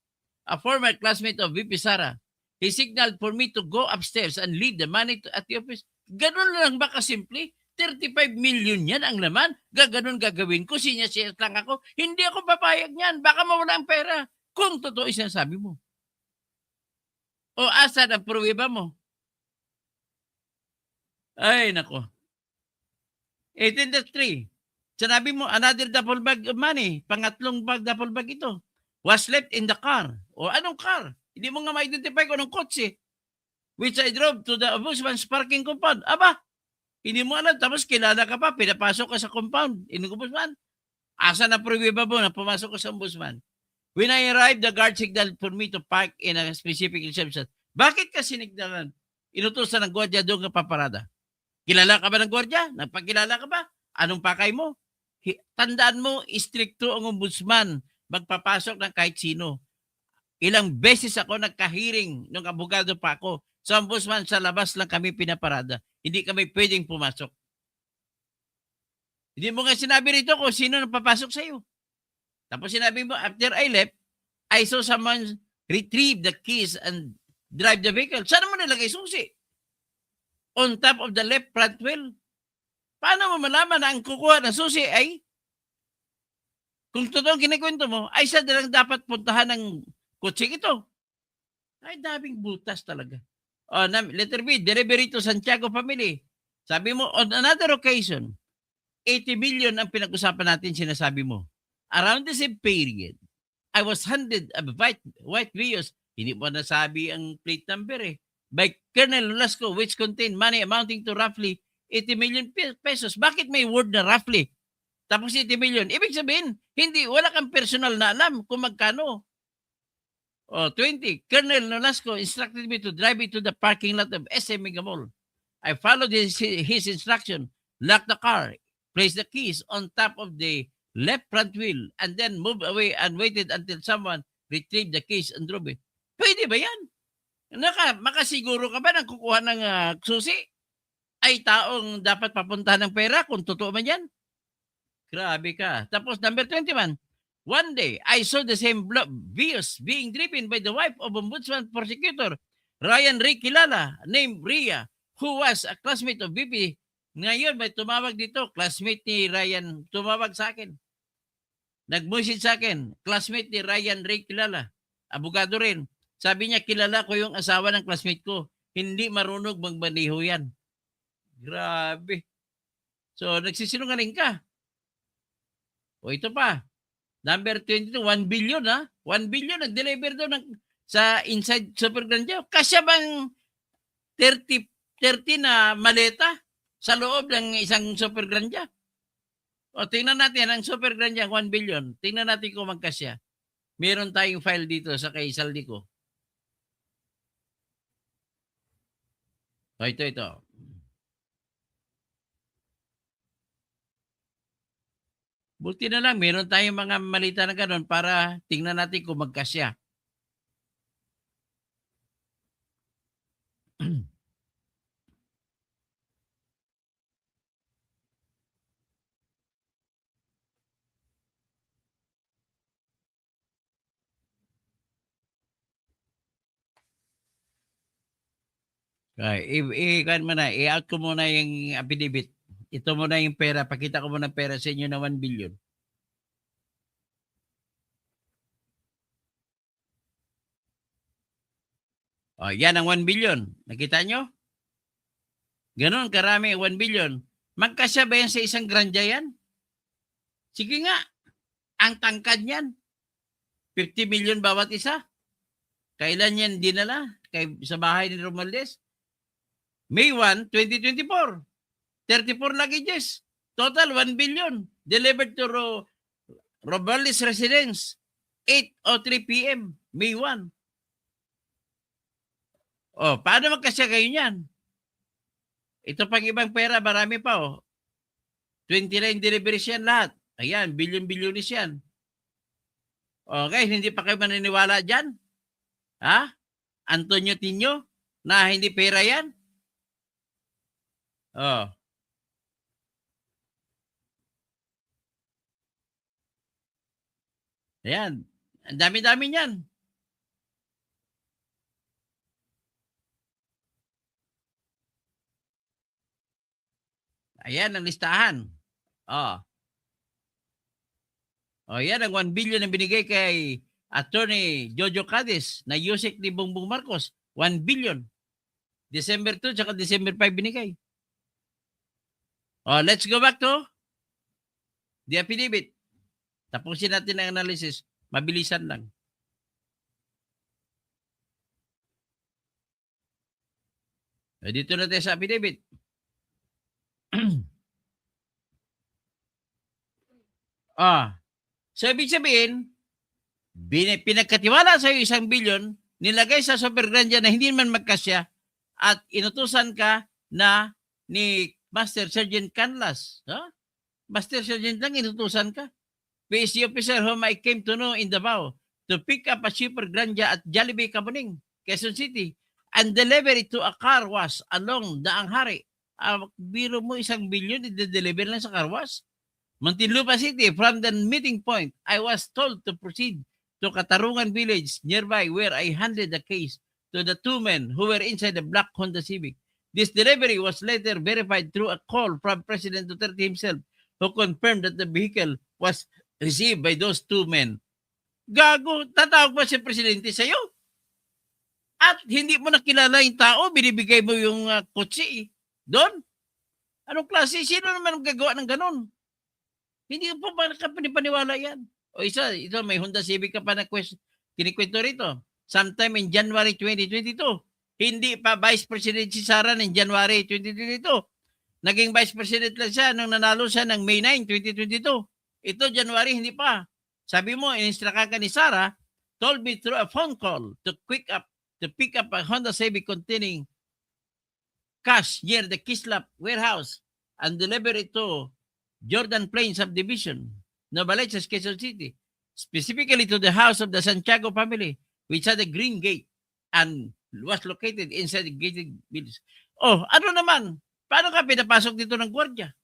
a former classmate of VP Sara. He signaled for me to go upstairs and leave the money at the office. Ganun lang ba kasimple? 35 million yan ang laman. Gaganon gagawin ko. Sinya-share lang ako. Hindi ako papayag niyan. Baka mawala ang pera. Kung totoo sinasabi mo. O asa ang pruweba mo? Ay, nako. 18-3. Sinabi mo, another duffel bag of money. Pangatlong duffel bag ito. Was left in the car. O anong car? Hindi mo nga ma-identify kung anong kotse. Which I drove to the ombudsman's parking compound. Aba, hindi mo alam. Tapos kilala ka pa, pinapasok ka sa compound. Ombudsman. Asa na pruweba mo na pumasok ka sa ombudsman? When I arrived, the guard signaled for me to park in a specific reception. Bakit ka sinignalan? Inutusan ng gwardiya doon ka paparada. Kilala ka ba ng gwardiya? Nagpakilala ka ba? Anong pakay mo? Tandaan mo, istrikto ang ombudsman magpapasok ng kahit sino. Ilang beses ako nagka-hearing nung abogado pa ako. Sa ombudsman, sa labas lang kami pinaparada. Hindi kami pwedeng pumasok. Hindi mo nga sinabi rito kung sino nang papasok sa'yo. Tapos sinabi mo, after I left, I saw someone retrieve the keys and drive the vehicle. Saan mo nilagay susi? On top of the left front wheel. Paano mo malaman na ang kukuha ng susi ay, kung totoong kinikwento mo, ay siya lang dapat puntahan ng kutsing ito? Ay, daming butas talaga. Letter B, delivery to Santiago family. Sabi mo, on another occasion, 80 million ang pinag-usapan natin, sinasabi mo. Around the same period, I was handed a white Vios. Hindi mo nasabi ang plate number by Colonel Nolasco, which contained money amounting to roughly 80 million pesos. Bakit may word na roughly? Tapos 80 million. Ibig sabihin, wala kang personal na alam kung magkano. 20. Colonel Nolasco instructed me to drive it to the parking lot of SM Mega Mall. I followed his instruction, locked the car, placed the keys on top of the left front wheel, and then moved away and waited until someone retrieved the keys and drove it. Pwede ba yan? Makasiguro ka ba na kukuha ng susi ay taong dapat papuntahan ng pera kung totoo man yan? Grabe ka. Tapos number 21. One day, I saw the same Vios being driven by the wife of Ombudsman Prosecutor Ryan Ray Kilala, named Rhea, who was a classmate of BP. Ngayon, may tumawag dito, classmate ni Ryan, tumawag sa akin. Nag-message sa akin, classmate ni Ryan Ray Kilala, abogado rin. Sabi niya, kilala ko yung asawa ng classmate ko. Hindi marunong magbaniho yan. Grabe. So, nagsisinungaling ka. O ito pa. Number 22, 1 billion 1 billion nag-deliver doon sa inside Super Grandya. Kasya bang 30 na maleta sa loob ng isang Super Grandya? O tingnan natin ang Super Grandya, 1 billion. Tingnan natin kung magkasya. Meron tayong file dito sa kay Saldico. O ito. Buti na lang, meron tayong mga malita na gano'n para tingnan natin kung magkasya. I-out ko muna yung affidavit. Ito muna yung pera. Pakita ko muna pera sa inyo na 1 billion. Yan ang 1 billion. Nakita nyo? Ganon karami, 1 billion. Magkasya ba yan sa isang Grandya yan? Sige nga. Ang tangkad yan. 50 million bawat isa. Kailan yan dinala? Sa bahay ni Romualdez? May 1, 2024. 34 luggages. Total 1 billion. Delivered to Romualdez residence. 8:03 p.m. May 1. Paano magkasya kayo niyan? Ito pang ibang pera, marami pa 29 deliveries yan lahat. Ayan, billion-billionis yan. Okay, hindi pa kayo maniniwala dyan? Ha? Antonio Tino? Na hindi pera yan? Ayan. Ang dami-dami niyan. Ayan ang listahan. Yan ang 1 billion na binigay kay Attorney Jojo Cadiz na Yusek ni Bongbong Marcos. 1 billion. December 2 tsaka December 5 binigay. Let's go back to the affidavit. Tapusin natin ang analysis. Mabilisan lang. Dito na tayo sa affidavit. So ibig sabihin, pinagkatiwala sa iyo 1 billion, nilagay sa Supergranja na hindi man magkasya at inutusan ka na ni Master Sergeant Canlas. Master Sergeant lang inutusan ka. PSC officer whom I came to know in Davao to pick up a Supergranja at Jollibee Kamuning, Quezon City and deliver it to a car wash along Daang Hari. Biro mo 1 billion, i-deliver lang sa car wash. Muntinlupa City, from the meeting point, I was told to proceed to Katarungan Village nearby where I handed the case to the 2 men who were inside the black Honda Civic. This delivery was later verified through a call from President Duterte himself who confirmed that the vehicle was received by those 2 men. Gago, tatawag ba si Presidente sa'yo? At hindi mo nakilala yung tao, binibigay mo yung kotse doon? Anong klase? Sino naman gagawa ng ganun? Hindi po ba paniwala yan? O ito may Honda Civic ka pa na kinikwento rito. Sometime in January 2022. Hindi pa Vice President si Sara ng January 2022. Naging Vice President lang siya nung nanalo siya ng May 9, 2022. Ito January, hindi pa. Sabi mo, in-instruct ka ni Sara, told me through a phone call to pick up a Honda Civic containing cash near the Kislap warehouse and deliver it to Jordan Plains Subdivision, Novaliches, Quezon City, specifically to the house of the Santiago family, which had a green gate and was located inside the gated village. Ano naman? Paano ka pinapasok dito ng gwardiya?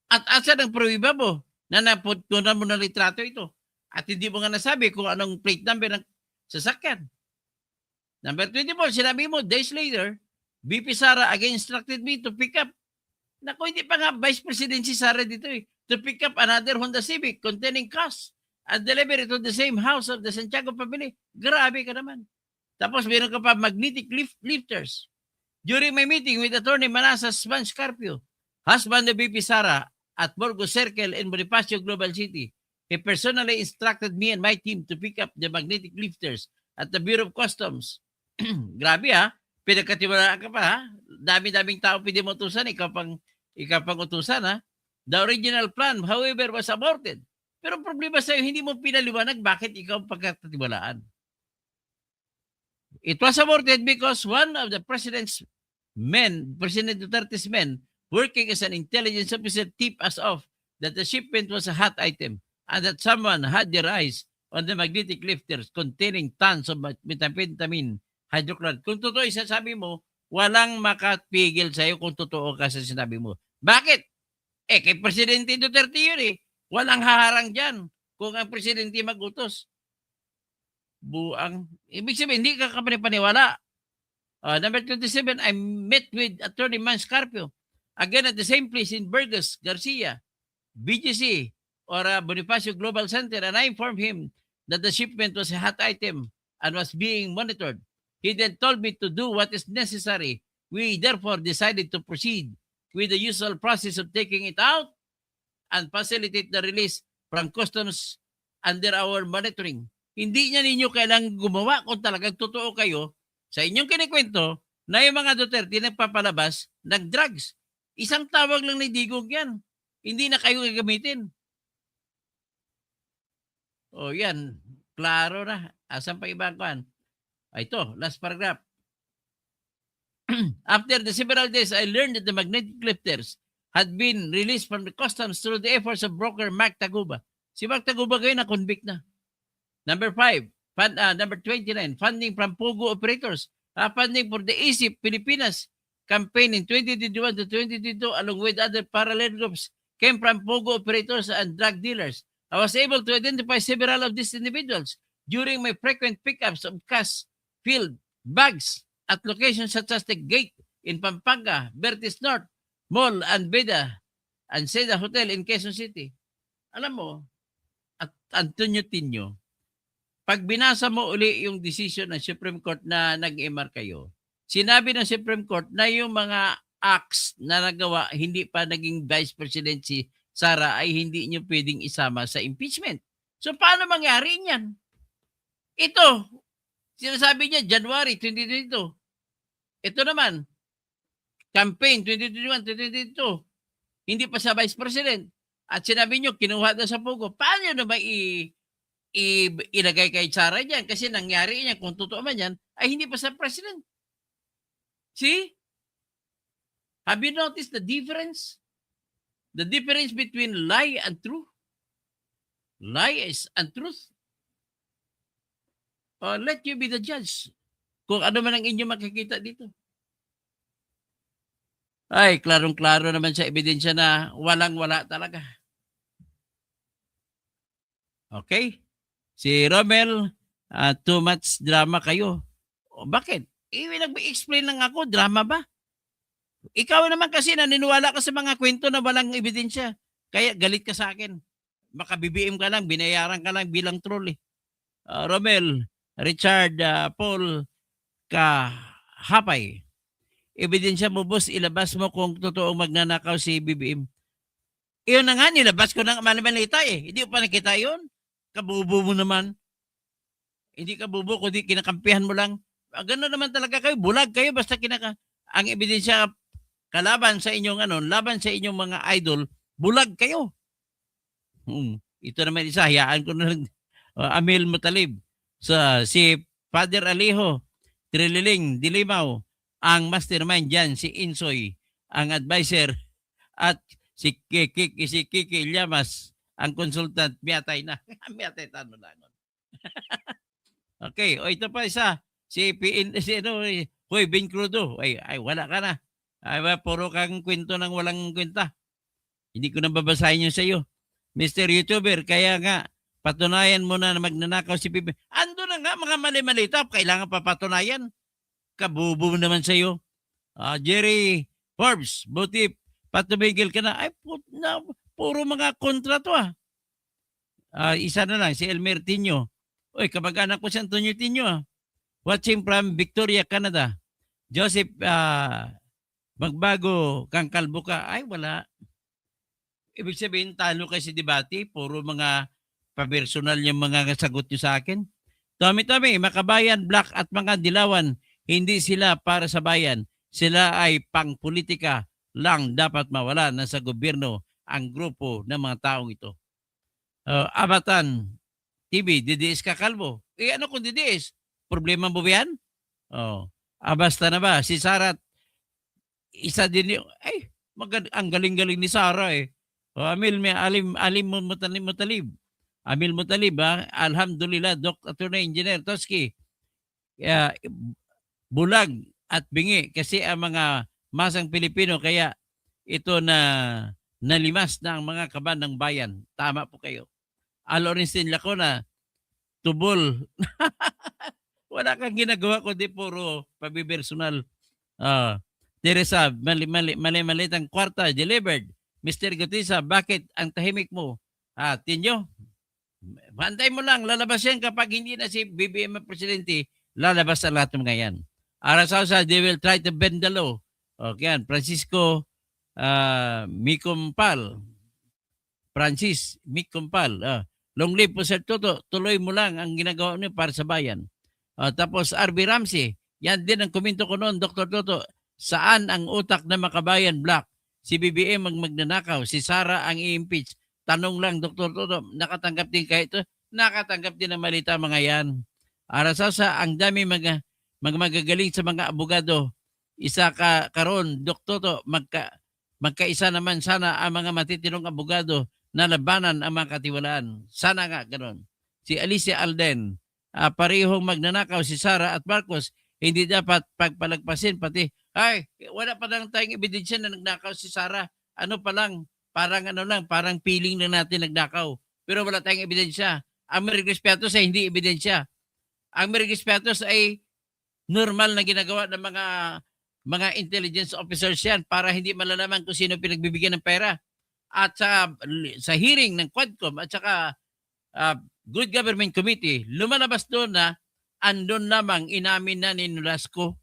At asa ng pruwiba mo na napuntunan mo ng litrato ito? At hindi mo nga nasabi kung anong plate number ng sasakyan. Number 24, sinabi mo, days later, VP Sara again instructed me to pick up. Naku, hindi pa nga Vice President si Sara dito to pick up another Honda Civic containing cash and deliver it to the same house of the Santiago family. Grabe ka naman. Tapos meron ka pa magnetic lifters. During my meeting with Attorney Manassas Scarpio, husband of VP Sara at Burgos Circle in Bonifacio, Global City, he personally instructed me and my team to pick up the magnetic lifters at the Bureau of Customs. Grabe pinagkatiwalaan ka pa Dami-daming tao pwede mo utusan, ikaw pang utusan The original plan, however, was aborted. Pero problema sa'yo, hindi mo pinaliwanag bakit ikaw ang pagkatiwalaan. It was aborted because one of the President Duterte's men, working as an intelligence officer, tipped us off that the shipment was a hot item and that someone had their eyes on the magnetic lifters containing tons of methamphetamine hydrochloride. Kung totoo isasabi mo, walang makapigil sa'yo kung totoo ka sa sinabi mo. Bakit? Kay Presidente Duterte yun Walang haharang dyan kung ang Presidente mag-utos. Buang. Ibig sabihin, hindi ka kapaniwala. Number 27, I met with Attorney Scarpio again at the same place in Burgos, Garcia, BGC, or Bonifacio Global Center, and I informed him that the shipment was a hot item and was being monitored. He then told me to do what is necessary. We therefore decided to proceed with the usual process of taking it out and facilitate the release from customs under our monitoring. Hindi niya ninyo kailangang gumawa kung talagang totoo kayo sa inyong kinikwento na yung mga Duterte nagpapalabas ng drugs. Isang tawag lang ni Digong yan. Hindi na kayo gagamitin. Yan. Klaro na. Asan pa ibang kuhan? Ito, last paragraph. After the several days, I learned that the magnetic lifters had been released from the customs through the efforts of broker Mark Taguba. Si Mark Taguba ngayon na-convict na. Number 5, number 29, funding from Pogo operators. Funding for the ASIP Pilipinas campaign in 2021 to 2022 along with other parallel groups came from Pogo operators and drug dealers. I was able to identify several of these individuals during my frequent pickups of cash filled bags at locations such as the Gate in Pampanga, Vertis North, Mall and Beda and Seda Hotel in Quezon City. Alam mo, at Antonio Tinio, pag binasa mo uli yung decision ng Supreme Court na nag-MR kayo, sinabi ng Supreme Court na yung mga acts na nagawa, hindi pa naging Vice President si Sara, ay hindi nyo pwedeng isama sa impeachment. So, paano mangyari yan? Ito, sinasabi niya, January 2022. Ito naman, campaign 2021, 2022. Hindi pa sa Vice President. At sinabi nyo, kinuha na sa Pugo. Paano nyo na ba ilagay kay Sara dyan? Kasi nangyari niya, kung totoo man yan, ay hindi pa sa President. See? Have you noticed the difference? The difference between lie and truth? Lies and truth. Let you be the judge. Kung ano man ang inyo makikita dito. Ay, klarong-klaro naman sa ebidensya na walang-wala talaga. Okay? Si Romel, too much drama kayo. Bakit? Nag-explain lang ako, drama ba? Ikaw naman kasi naniniwala ka sa mga kwento na walang ebidensya. Kaya galit ka sa akin. Maka-BBM ka lang, binayaran ka lang bilang troll eh. Romel, Richard, Paul, Kahapay. Ebidensya mo, boss, ilabas mo kung totoong magnanakaw si BBM. Iyon na nga, nilabas ko ng malamalita eh. Hindi ko pa nakita yun. Kabubo mo naman. Hindi kabubo, kundi kinakampihan mo lang. Gano'n naman talaga kayo. Bulag kayo, basta ang ebidensya kalaban sa inyong laban sa inyong mga idol, bulag kayo. Ito naman isa, hayaan ko na lang. Amil Mutalib. Si Father Alejo, Trililing, Dilimaw, ang mastermind dyan, si Insoy, ang advisor, at si Kiki Llamas, ang consultant, miyatay na. Miyatay tano na. Okay, ito pa isa, si Hoy, Ben Crudo, ay wala ka na. Ay, puro kang kwento ng walang kwenta. Hindi ko na babasahin yun sa iyo. Mr. YouTuber, kaya nga, patunayan mo na magnanakaw si BBM. Ando na nga, mga mali-malita, kailangan pa patunayan. Kabubo naman sa iyo. Jerry Forbes, buti patumigil ka na. Ay, puro mga kontra to isa na lang, si Elmer Tinio. Uy, kamag-anak ko si Antonio Tinio Watching from Victoria, Canada. Joseph Magbago, kang kalbo ka. Ay, wala. Ibig sabihin, talo kayo sa debate. Puro mga pabersonal yung mga sagot nyo sa akin. Tommy, Makabayan, Black at mga Dilawan, hindi sila para sa bayan. Sila ay pang-politika lang, dapat mawala na sa gobyerno ang grupo ng mga taong ito. Abatan TV, DDS ka kalbo. Ano kung DDS? Problema mo ba yan? Basta na ba? Si Sara, isa din yung, ang galing-galing ni Sara eh. Alim Mutalib. Amil Mutalib, alhamdulillah, Attorney Engineer Toski. Bulag at bingi kasi ang mga masang Pilipino, kaya ito na nalimas na ang mga kaban ng bayan. Tama po kayo. Alorenstein Lacona, tubol. Wala kang ginagawa kundi puro pabibersonal. Teresa, mali-malitang kwarta, delivered. Mr. Gutisa, bakit ang tahimik mo? Tinyo, bantay mo lang, lalabas yan kapag hindi na si BBM ang presidente, lalabas sa lahat ng mga yan. Arasausa, they will try to bend the law. Okay, Francisco Mikumpal. Francis Mikumpal. Long live po Sir Toto, tuloy mo lang ang ginagawa niyo para sa bayan. Tapos RB Ramsey, yan din ang komento ko noon, Dr. Toto, saan ang utak na Makabayan Black? Si BBM ang magnanakaw, si Sara ang i-impeach. Tanong lang, Dr. Toto, nakatanggap din kayo ito? Nakatanggap din ang malita mga yan. Arasasa, ang dami magagaling sa mga abogado. Isa ka karon, Dr. Toto, magkaisa naman sana ang mga matitinong abogado na labanan ang mga katiwalaan. Sana nga ganoon. Si Alicia Alden, parehong magnanakaw si Sara at Marcos, hindi dapat pagpalagpasin pati, wala pa lang tayong ebidensya na nagnakaw si Sara. Ano pa lang, parang feeling lang natin nagnakaw. Pero wala tayong ebidensya. Ang Merigris Piatos ay hindi ebidensya. Ang Merigris Piatos ay normal na ginagawa ng mga intelligence officers yan para hindi malalaman kung sino pinagbibigyan ng pera. At sa hearing ng Quadcom at saka Good Government Committee, lumalabas doon na andun lamang inamin na ni Nolasco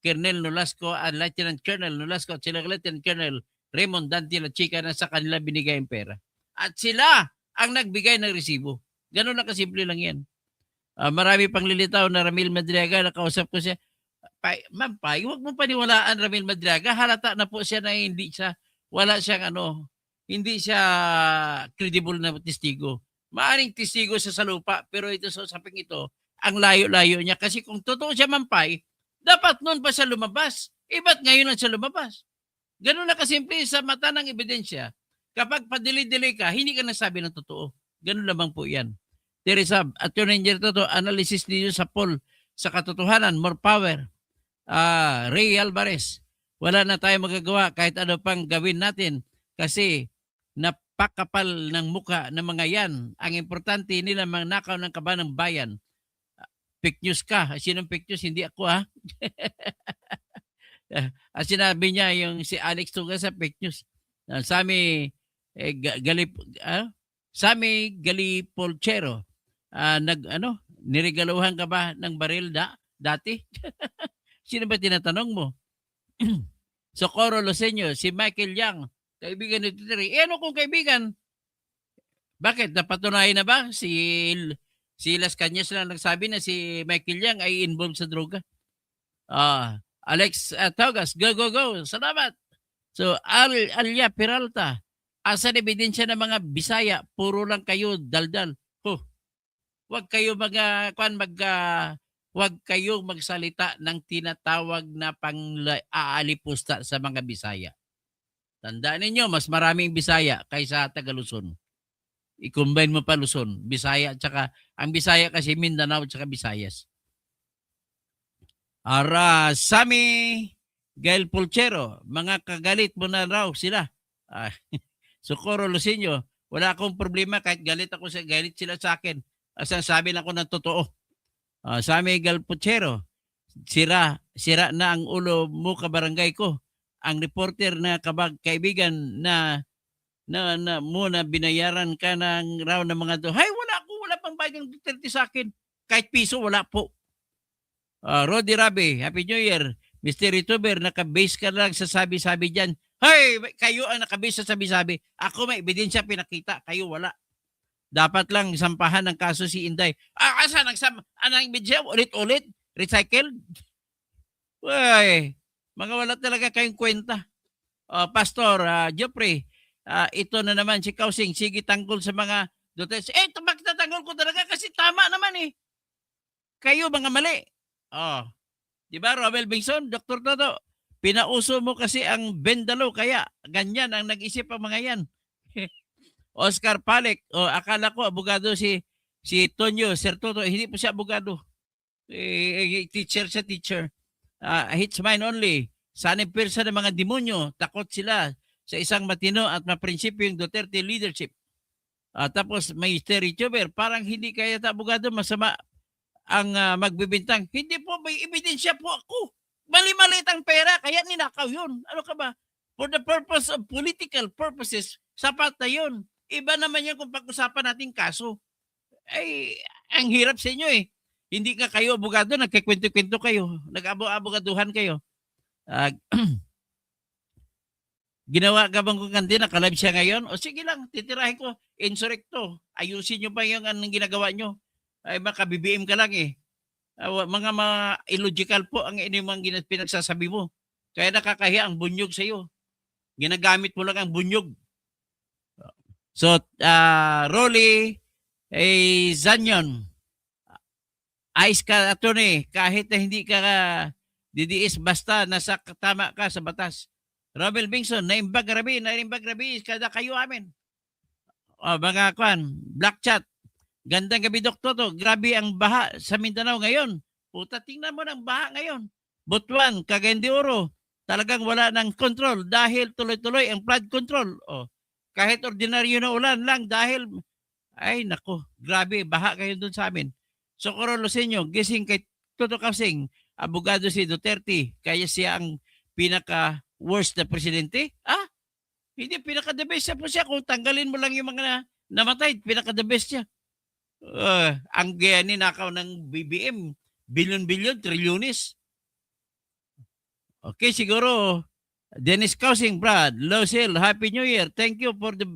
Colonel Nolasco at Lieutenant Colonel Nolasco at sila Lieutenant Colonel Raymond Dante La Chica na sa kanila binigay ang pera. At sila ang nagbigay ng resibo. Ganun lang kasimple lang yan. Marami pang lilitaw na Ramil Madriaga, nakausap ko siya. Ma'am Pai, huwag mo paniwalaan Ramil Madriaga. Halata na po siya na wala siyang hindi siya credible na testigo. Maaring testigo siya sa lupa, pero ito sa usaping ito, ang layo-layo niya. Kasi kung totoo siya Ma'am Pai, dapat noon pa siya lumabas. Ba't ngayon lang siya lumabas? Ganun na kasimple sa mata ng ebidensya. Kapag padili-dili ka, hindi ka nasabi ng totoo. Ganun lamang po yan. Teresa, Attorney Engineer Toto, analysis niyo sa poll sa katotohanan, more power. Ray Alvarez, wala na tayo magagawa kahit ano pang gawin natin kasi napakapal ng muka ng mga yan. Ang importante nila manakaw ng kaban ng bayan. Fake news ka. Sinong fake news? Hindi ako sinabi niya yung si Alex Tuga sa fake news. Sami Galipolchero. Niregaluhan ka ba ng baril dati? Sino ba tinatanong mo? Socorro Loseño, si Michael Yang, kaibigan ni Tutiri. Ano kung kaibigan? Bakit? Napatunayan na ba? Si Las Cañas lang nagsabi na si Michael Yang ay involved sa droga. Alex Taugas, go. Salamat. So, Alia Peralta, asan ebidensya ng mga Bisaya? Puro lang kayo daldal. Huwag kayo huwag kayo magsalita ng tinatawag na pang-aalipusta sa mga Bisaya. Tandaan ninyo, mas maraming Bisaya kaysa taga Luzon. I-combine mo pa Luzon, Bisaya, tsaka ang Bisaya kasi Mindanao tsaka Visayas. Sami Gail Pulchero, mga kagalit mo na raw sila. Socorro Lucinio, wala akong problema kahit galit sila sa akin. Sabi lang ko ng totoo. Sami Gail Pulchero, sira na ang ulo mo kabarangay ko. Ang reporter na kaibigan na muna binayaran ka ng raw ng mga hay, wala pang bayad ng Duterte sa akin. Kahit piso, wala po. Rodi Rabi, Happy New Year. Mr. YouTuber, nakabase ka lang sa sabi-sabi dyan. Hey, kayo ang nakabase sa sabi-sabi. Ako may ebidensya pinakita, kayo wala. Dapat lang sampahan ng kaso si Inday. Asa anang ebidensya? Ulit-ulit? Recycled? Uy, mga wala talaga kayong kwenta. Pastor Jeffrey, ito na naman si Kausing, sige tanggol sa mga Duterte. Bakit natanggol ko talaga? Kasi tama naman eh. Kayo mga mali. Di ba, Romel Bingson, Dr. Toto, pinauso mo kasi ang Bendalo, kaya ganyan ang nag-isip ang mga yan. Oscar Palek, akala ko abogado si Tonyo, Sir Toto, hindi po siya abogado. Teacher siya, teacher. Hits mine only. Sanib pirsa ng mga demonyo, takot sila sa isang matino at maprinsipyo yung Duterte leadership. Tapos may YouTuber, parang hindi kaya abogado, masama ang magbibintang. Hindi po, may ebidensya po ako. Mali-malit ang pera, kaya ninakaw yun. Ano ka ba? For the purpose of political purposes, sapat na yun. Iba naman yan kung pag-usapan natin kaso. Ang hirap sa inyo eh. Hindi ka kayo abogado, nagkikwento-kwento kayo. Nag-abogaduhan kayo. Ginawa ka bang kung kandi, nakalive siya ngayon? O sige lang, titirahin ko. Insurrecto. Ayusin nyo pa yung anong ginagawa nyo. Ay maka-BBM ka lang eh. Mga illogical po ang inyong pinagsasabi mo. Kaya nakakahiya ang bunyog sa iyo. Ginagamit mo lang ang bunyog. So, Rolly Zanyon, ayos ka, attorney, kahit na hindi ka didiis, basta nasa tama ka sa batas. Robel Bingson, naimbag rabi, kada kayo amin. Mga kwan, Black Chat, gandang gabi, Dr. To. Grabe ang baha sa Mindanao ngayon. Puta, tingnan mo ng baha ngayon. Butuan, Cagayan de Oro, talagang wala ng control dahil tuloy-tuloy ang flood control. Kahit ordinaryo na ulan lang dahil, ay nako, grabe, baha kayo dun sa amin. Socorro Luceño, gising kay Toto Kasing, abogado si Duterte, kaya siya ang pinaka-worst na presidente? Hindi, pinaka-the best siya po siya. Kung tanggalin mo lang yung mga namatay, pinaka-the best siya. Ang ninakaw ng BBM, bilyon-bilyon, trilyones. Okay, siguro, Dennis Causing, Brad, Lucille, Happy New Year. Thank you for the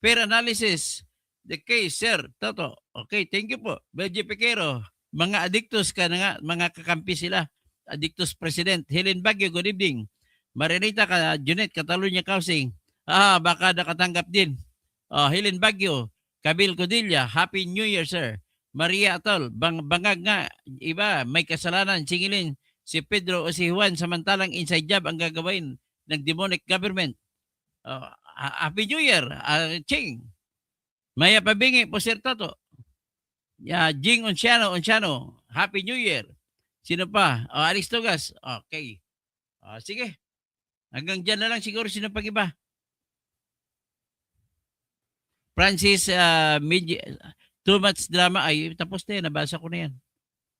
fair analysis. The case, sir. Toto. Okay, thank you po. Benji Piquero, mga addictus ka na nga, mga kakampi sila. Addictus President. Helen Baguio, good evening. Marinita ka, Junet, Catalunya Causing. Baka nakatanggap din. Helen Baguio, Kabil Codilla, Happy New Year, sir. Maria Atol, bangag nga, iba, may kasalanan, singilin si Pedro o si Juan, samantalang inside job ang gagawin ng demonic government. Happy New Year, Ching. Maya Pabingi, po Sir Toto. Jing Onciano, Happy New Year. Sino pa? Alex Tugas. Okay. Sige. Hanggang dyan na lang siguro sino pag iba. Francis, too much drama. Ay, tapos na yan. Nabasa ko na yan.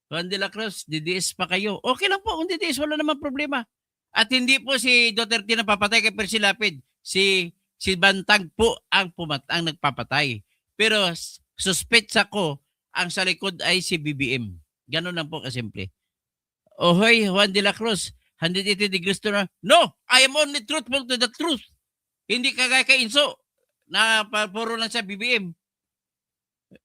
Juan de la Cruz, DDS pa kayo. Okay lang po kung DDS, wala naman problema. At hindi po si Duterte na papatay kay Percy Lapid. Si Bantag po ang nagpapatay. Pero suspetsa ko, ang sa likod ay si BBM. Ganun lang po kasimple. Ohoy, Juan de la Cruz, 180 degrees to na. No, I am only truthful to the truth. Hindi kagaya kay Inso na puro lang sa BBM.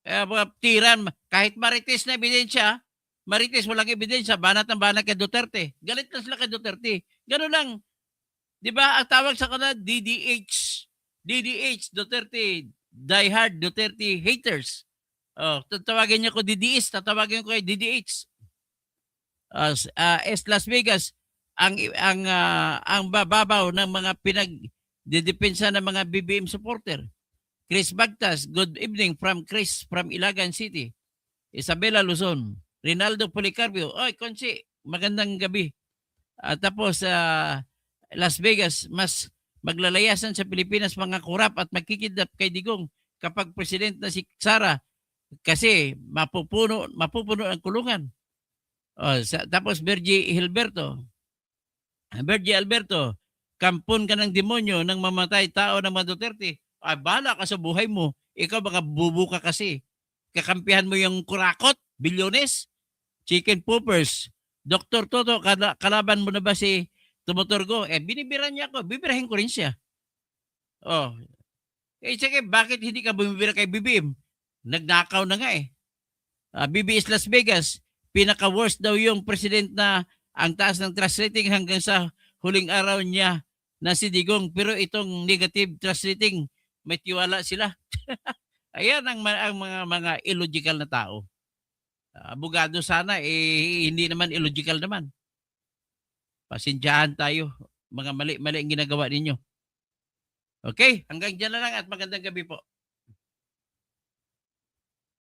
Mga tiran, kahit marites na ebidensya, marites walang ebidensya, banat kay Duterte. Galit na sila kay Duterte. Ganun lang. Di ba, ang tawag sa kanila, DDH, Duterte, diehard Duterte haters. Tatawagin niya ko DDS, tatawagin ko kay DDH. Las Vegas, ang bababaw ng mga pinagdedepensa ng mga BBM supporter. Chris Bagtas, good evening from Chris from Ilagan City. Isabela Luzon. Rinaldo Policarpio, oy, Konsi, magandang gabi. Tapos, Las Vegas, mas maglalayasan sa Pilipinas mga kurap at magkikidnap kay Digong kapag president na si Sara kasi mapupuno ang kulungan. Tapos, Bergie Alberto, kampon ka ng demonyo ng mamatay tao ng mga Duterte. Bahala ka sa buhay mo. Ikaw baka bubuka kasi. Kakampihan mo yung kurakot, bilyones, chicken poopers. Dr. Toto, kalaban mo na ba si Tumuturgo? Binibiran niya ako. Bibirahin ko rin siya. Sige, bakit hindi ka bumibira kay BBM? Nagnakaw na nga eh. BBS Las Vegas, pinaka-worst daw yung president na ang taas ng trust rating hanggang sa huling araw niya na si Digong. Pero itong negative trust rating, may tiwala sila. Ayan ang mga illogical na tao. Abogado sana, hindi naman illogical naman. Pasensyahan tayo. Mga mali ang ginagawa ninyo. Okay, hanggang dyan na lang at magandang gabi po.